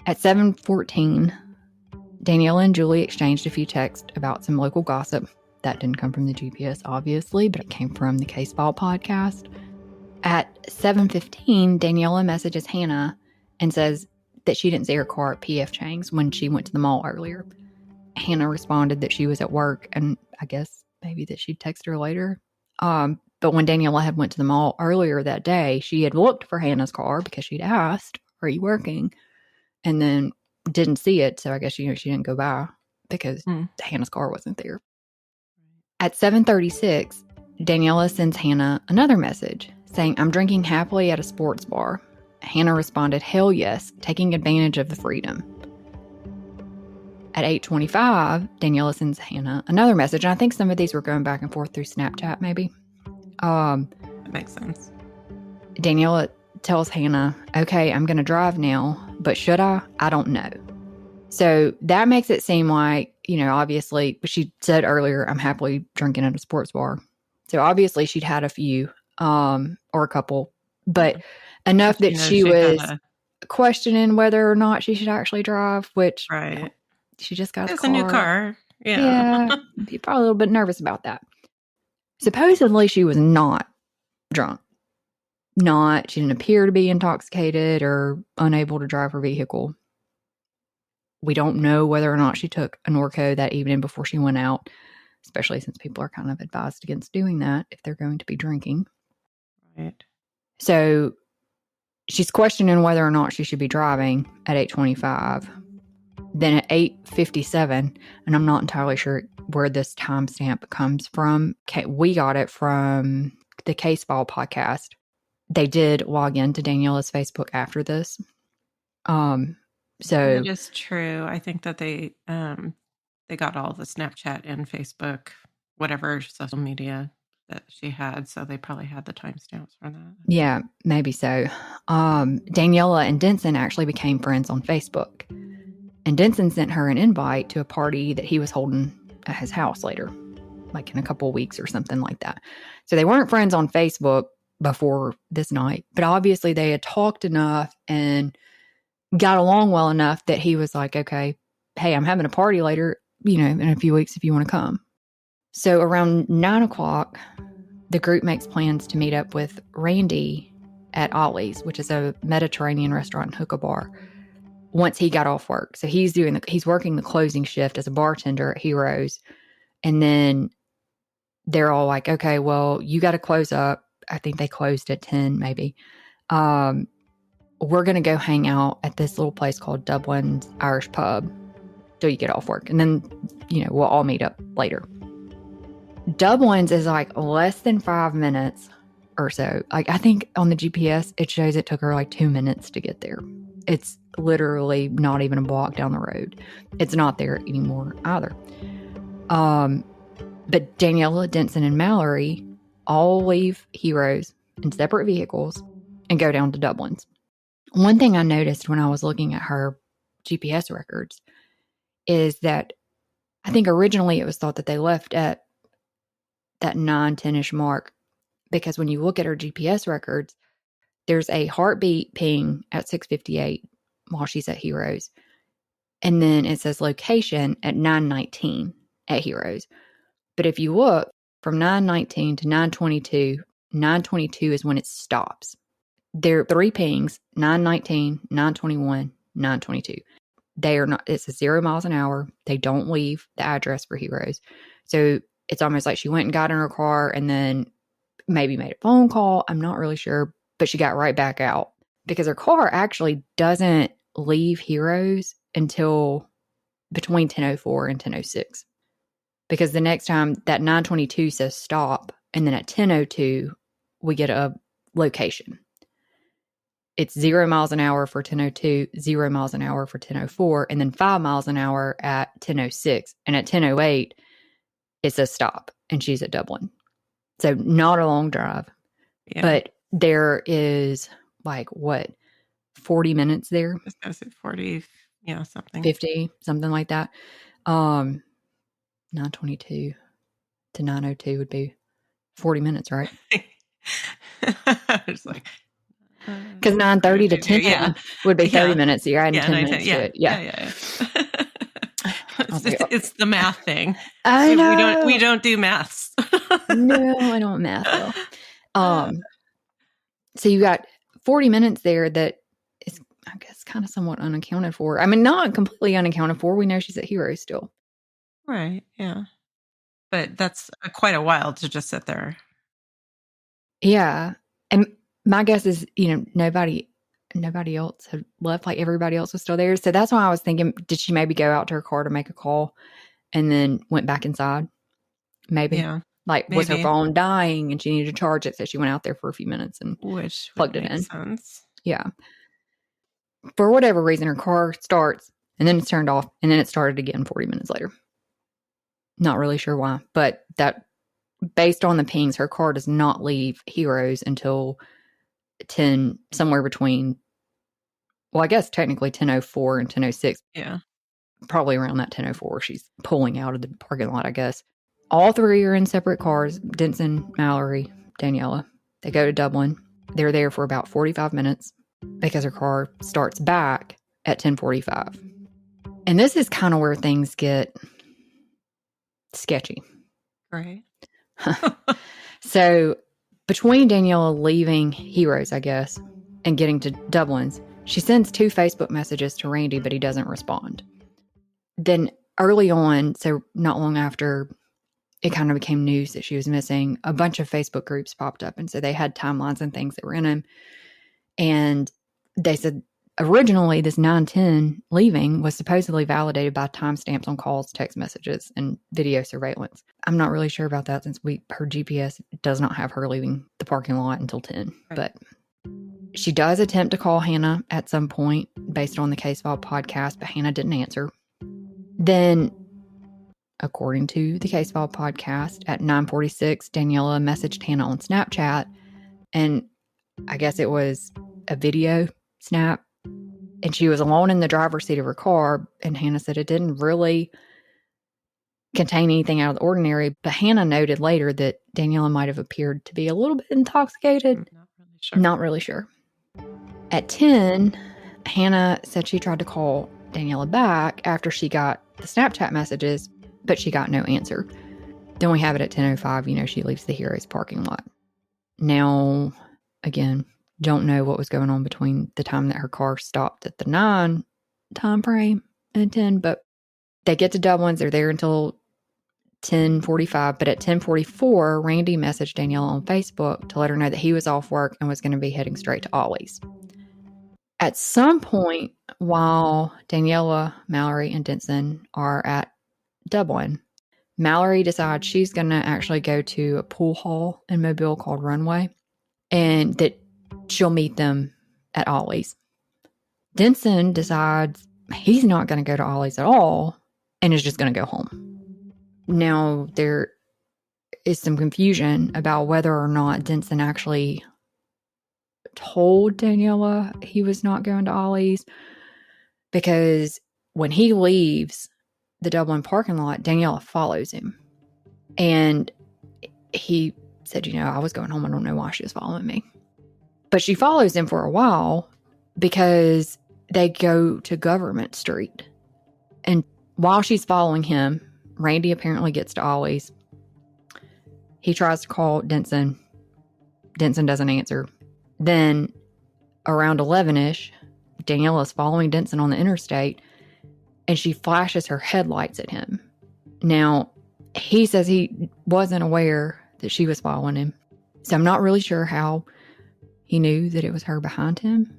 At 7:14, Danniella and Julie exchanged a few texts about some local gossip. That didn't come from the GPS, obviously, but it came from the Case File podcast. At 7:15, Danniella messages Hannah and says that she didn't see her car at P.F. Chang's when she went to the mall earlier. Hannah responded that she was at work, and I guess maybe that she'd text her later. But when Danniella had went to the mall earlier that day, she had looked for Hannah's car because she'd asked, "Are you working?" And then didn't see it. So I guess, she didn't go by because Hannah's car wasn't there. At 7:36, Danniella sends Hannah another message saying, "I'm drinking happily at a sports bar." Hannah responded, "Hell yes, taking advantage of the freedom." At 8:25, Danniella sends Hannah another message. And I think some of these were going back and forth through Snapchat, maybe. That makes sense. Danniella tells Hannah, "Okay, I'm going to drive now, but should I? I don't know." So that makes it seem like, obviously, she said earlier, "I'm happily drinking at a sports bar." So obviously she'd had a few, or a couple, but enough that she was questioning whether or not she should actually drive, which she just got a new car. Yeah. Be probably a little bit nervous about that. Supposedly she was not drunk. She didn't appear to be intoxicated or unable to drive her vehicle. We don't know whether or not she took a Norco that evening before she went out, especially since people are kind of advised against doing that if they're going to be drinking. Right. So she's questioning whether or not she should be driving at 8:25. Then at 8:57, and I'm not entirely sure where this timestamp comes from. We got it from the Case File podcast. They did log into Danniella's Facebook after this. So that is true. I think that they got all the Snapchat and Facebook, whatever social media that she had, so they probably had the timestamps for that. Yeah, maybe so. Danniella and Denson actually became friends on Facebook. And Denson sent her an invite to a party that he was holding at his house later, like in a couple of weeks or something like that. So they weren't friends on Facebook before this night, but obviously they had talked enough and got along well enough that he was like, okay, hey, I'm having a party later, in a few weeks if you want to come. So around 9:00, the group makes plans to meet up with Randy at Ollie's, which is a Mediterranean restaurant and hookah bar, once he got off work. So he's working the closing shift as a bartender at Heroes. And then they're all like, okay, well, you got to close up. I think they closed at 10 maybe. We're going to go hang out at this little place called Dublin's Irish Pub till you get off work. And then, we'll all meet up later. Dublin's is like less than 5 minutes or so. Like, I think on the GPS, it shows it took her like 2 minutes to get there. It's literally not even a block down the road. It's not there anymore either. But Danniella, Denson, and Mallory all leave Heroes in separate vehicles and go down to Dublin's. One thing I noticed when I was looking at her GPS records is that I think originally it was thought that they left at that 9:10-ish mark, because when you look at her GPS records, there's a heartbeat ping at 6:58 while she's at Heroes. And then it says location at 9:19 at Heroes. But if you look from 9:19 to 9:22, 9:22 is when it stops. There are 3 pings, 9:19, 9:21, 9:22. They are not, it's a 0 miles an hour. They don't leave the address for Heroes. So it's almost like she went and got in her car and then maybe made a phone call. I'm not really sure, but she got right back out because her car actually doesn't leave Heroes until between 10:04 and 10:06. Because the next time that 9:22 says stop, and then at 10:02, we get a location. It's 0 miles an hour for 10:02, 0 miles an hour for 10:04, and then 5 miles an hour at 10:06. And at 10:08, it says stop, and she's at Dublin. So not a long drive, but there is 40 minutes there? I was at 40, something. 50, something like that. 9:22 to 9:02 would be 40 minutes, right? It's like... Because 9:30 to 10 would be 30 minutes. So you're adding 10 minutes to it. Yeah. It's the math thing. I know. We don't do maths. No, I don't math though. So you got 40 minutes there that is, I guess, kind of somewhat unaccounted for. I mean, not completely unaccounted for. We know she's at Heroes still. Right. Yeah. But that's quite a while to just sit there. Yeah. And my guess is, nobody else had left. Like, everybody else was still there. So that's why I was thinking, did she maybe go out to her car to make a call and then went back inside? Maybe. Yeah. Was her phone dying and she needed to charge it? So she went out there for a few minutes and plugged it in. Sense. Yeah. For whatever reason, her car starts and then it's turned off and then it started again 40 minutes later. Not really sure why, but that, based on the pings, her car does not leave Heroes until 10, somewhere between, well, I guess technically 10:04 and 10:06. Yeah. Probably around that 10:04, she's pulling out of the parking lot, I guess. All 3 are in separate cars, Denson, Mallory, Danniella. They go to Dublin. They're there for about 45 minutes because her car starts back at 10:45. And this is kind of where things get sketchy. Right. So between Danniella leaving Heroes, I guess, and getting to Dublin's, she sends 2 Facebook messages to Randy, but he doesn't respond. Then early on, so not long after it kind of became news that she was missing, a bunch of Facebook groups popped up. And so they had timelines and things that were in them. And they said originally this 9/10 leaving was supposedly validated by timestamps on calls, text messages, and video surveillance. I'm not really sure about that since her GPS does not have her leaving the parking lot until 10. Right. But she does attempt to call Hannah at some point based on the Case File podcast, but Hannah didn't answer. Then, according to the Case File podcast, at 9:46, Danniella messaged Hannah on Snapchat, and I guess it was a video snap, and she was alone in the driver's seat of her car, and Hannah said it didn't really contain anything out of the ordinary, but Hannah noted later that Danniella might have appeared to be a little bit intoxicated. Not really sure. At 10, Hannah said she tried to call Danniella back after she got the Snapchat messages, but she got no answer. Then we have it at 10:05, she leaves the Heroes parking lot. Now, again, don't know what was going on between the time that her car stopped at the 9 time frame and 10, but they get to Dublin's. They're there until 10:45, but at 10:44, Randy messaged Danniella on Facebook to let her know that he was off work and was going to be heading straight to Ollie's. At some point, while Danniella, Mallory, and Denson are at Dublin, Mallory decides she's going to actually go to a pool hall in Mobile called Runway, and that she'll meet them at Ollie's. Denson decides he's not going to go to Ollie's at all and is just going to go home. Now, there is some confusion about whether or not Denson actually told Danniella he was not going to Ollie's, because when he leaves the Dublin parking lot, Danniella follows him. And he said, I was going home. I don't know why she was following me. But she follows him for a while because they go to Government Street. And while she's following him, Randy apparently gets to Ollie's. He tries to call Denson. Denson doesn't answer. Then around 11-ish, Danniella's following Denson on the interstate, and she flashes her headlights at him. Now, he says he wasn't aware that she was following him. So I'm not really sure how he knew that it was her behind him,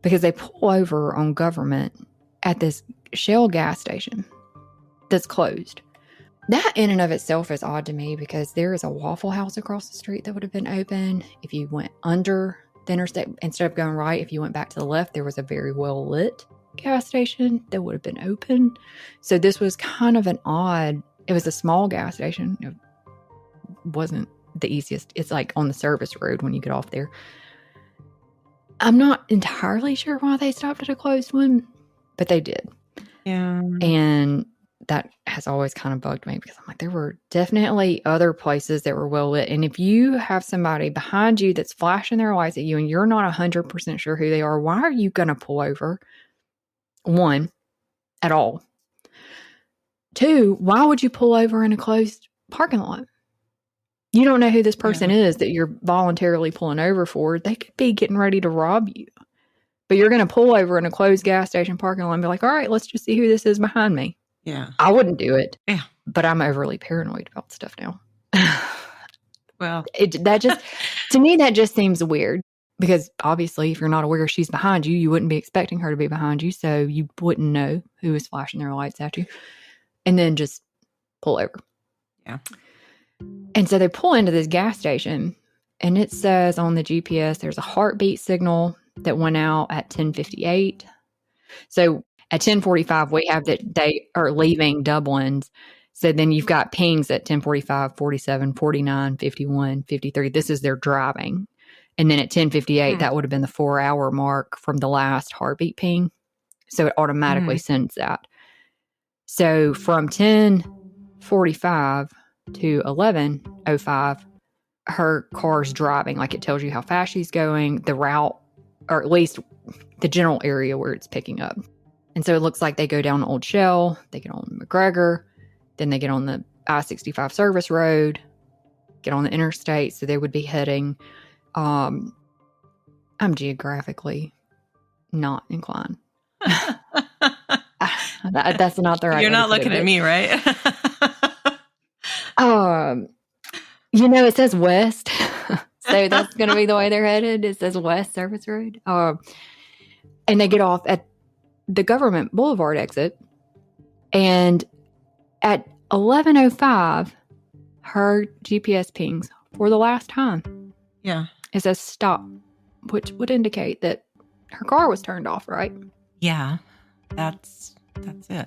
because they pull over on Government at this Shell gas station that's closed. That in and of itself is odd to me, because there is a Waffle House across the street that would have been open. If you went under the interstate, instead of going right, if you went back to the left, there was a very well lit gas station that would have been open. So this was kind of it was a small gas station. It wasn't the easiest. It's like on the service road when you get off there. I'm not entirely sure why they stopped at a closed one, but they did. Yeah. And that has always kind of bugged me, because I'm like, there were definitely other places that were well lit. And if you have somebody behind you that's flashing their lights at you and you're not 100% sure who they are, why are you going to pull over? One, at all. Two, why would you pull over in a closed parking lot? You don't know who this person is that you're voluntarily pulling over for. They could be getting ready to rob you. But you're going to pull over in a closed gas station parking lot and be like, all right, let's just see who this is behind me. Yeah. I wouldn't do it. Yeah. But I'm overly paranoid about stuff now. Well, to me, that just seems weird, because obviously if you're not aware she's behind you, you wouldn't be expecting her to be behind you. So you wouldn't know who is flashing their lights at you, and then just pull over. Yeah. And so they pull into this gas station, and it says on the GPS, there's a heartbeat signal that went out at 10:58. So at 10:45, we have that they are leaving Dublin's. So then you've got pings at 10:45, 47, 49, 51, 53. This is their driving. And then at 10:58, that would have been the 4-hour mark from the last heartbeat ping. So it automatically sends that. So from 10:45 to 11:05, her car's driving. Like, it tells you how fast she's going, the route, or at least the general area where it's picking up. And so it looks like they go down Old Shell, they get on McGregor, then they get on the I-65 service road, get on the interstate. So they would be heading, I'm geographically not inclined. That's not the right. You're not looking at me, right? It says west, so that's going to be the way they're headed. It says West Service Road, and they get off at the Government Boulevard exit, and at 11:05, her GPS pings for the last time. Yeah, it says stop, which would indicate that her car was turned off, right? Yeah, that's it.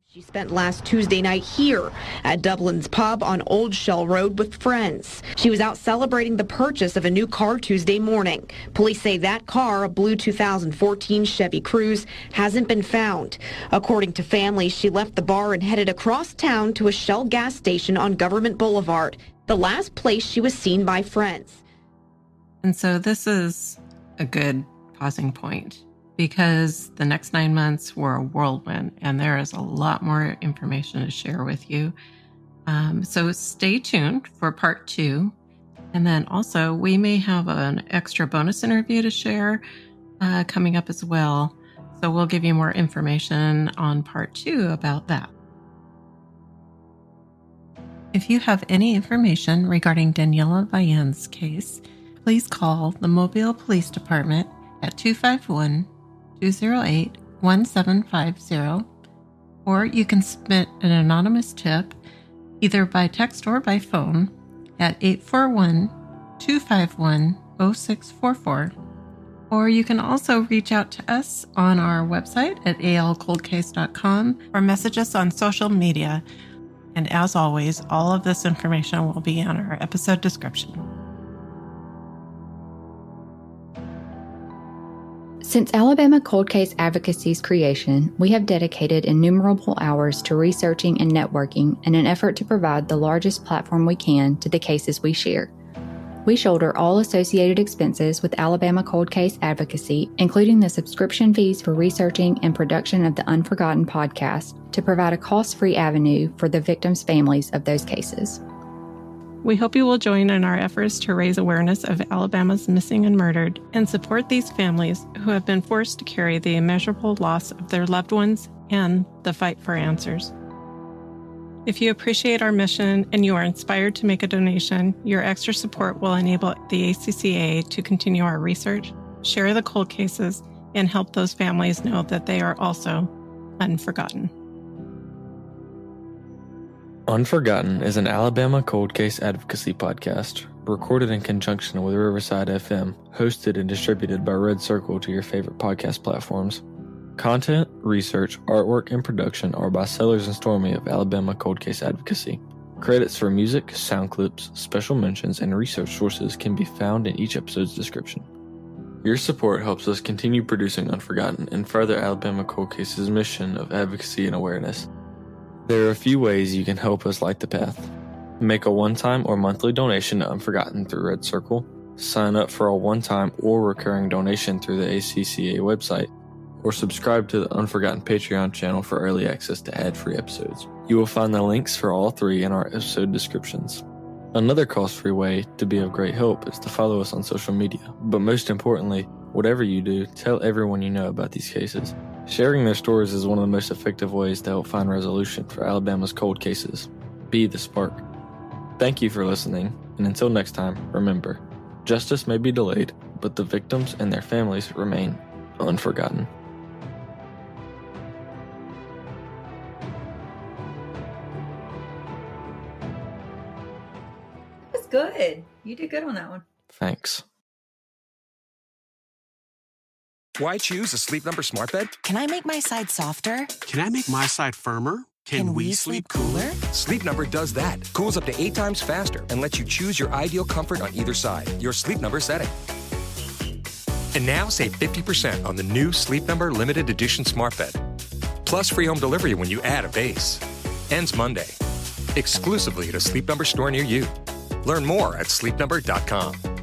She spent last Tuesday night here at Dublin's pub on Old Shell Road with friends. She was out celebrating the purchase of a new car Tuesday morning. Police say that car, a blue 2014 Chevy Cruze, hasn't been found. According to family, she left the bar and headed across town to a Shell gas station on Government Boulevard, the last place she was seen by friends. And so this is a good pausing point, because the next 9 months were a whirlwind, and there is a lot more information to share with you. So stay tuned for part 2. And then also we may have an extra bonus interview to share coming up as well. So we'll give you more information on part 2 about that. If you have any information regarding Danniella Vian's case, please call the Mobile Police Department at 251-208-1750, or you can submit an anonymous tip either by text or by phone at 841-251-0644. Or you can also reach out to us on our website at alcoldcase.com or message us on social media. And as always, all of this information will be in our episode description. Since Alabama Cold Case Advocacy's creation, we have dedicated innumerable hours to researching and networking in an effort to provide the largest platform we can to the cases we share. We shoulder all associated expenses with Alabama Cold Case Advocacy, including the subscription fees for researching and production of the Unforgotten podcast, to provide a cost-free avenue for the victims' families of those cases. We hope you will join in our efforts to raise awareness of Alabama's missing and murdered and support these families who have been forced to carry the immeasurable loss of their loved ones and the fight for answers. If you appreciate our mission and you are inspired to make a donation, your extra support will enable the ACCA to continue our research, share the cold cases, and help those families know that they are also unforgotten. Unforgotten is an Alabama cold case advocacy podcast, recorded in conjunction with Riverside FM, hosted and distributed by Red Circle to your favorite podcast platforms. Content, research, artwork, and production are by Sellers and Stormy of Alabama Cold Case Advocacy. Credits for music, sound clips, special mentions, and research sources can be found in each episode's description. Your support helps us continue producing Unforgotten and further Alabama Cold Case's mission of advocacy and awareness. There are a few ways you can help us light the path. Make a one-time or monthly donation to Unforgotten through Red Circle, sign up for a one-time or recurring donation through the ACCA website, or subscribe to the Unforgotten Patreon channel for early access to ad-free episodes. You will find the links for all three in our episode descriptions. Another cost-free way to be of great help is to follow us on social media, but most importantly, whatever you do, tell everyone you know about these cases. Sharing their stories is one of the most effective ways to help find resolution for Alabama's cold cases. Be the spark. Thank you for listening, and until next time, remember, justice may be delayed, but the victims and their families remain unforgotten. That's good. You did good on that one. Thanks. Why choose a Sleep Number smart bed? Can I make my side softer? Can I make my side firmer? Can we sleep cooler? Sleep Number does that. Cools up to 8 times faster and lets you choose your ideal comfort on either side. Your Sleep Number setting. And now save 50% on the new Sleep Number limited edition smart bed. Plus free home delivery when you add a base. Ends Monday. Exclusively at a Sleep Number store near you. Learn more at sleepnumber.com.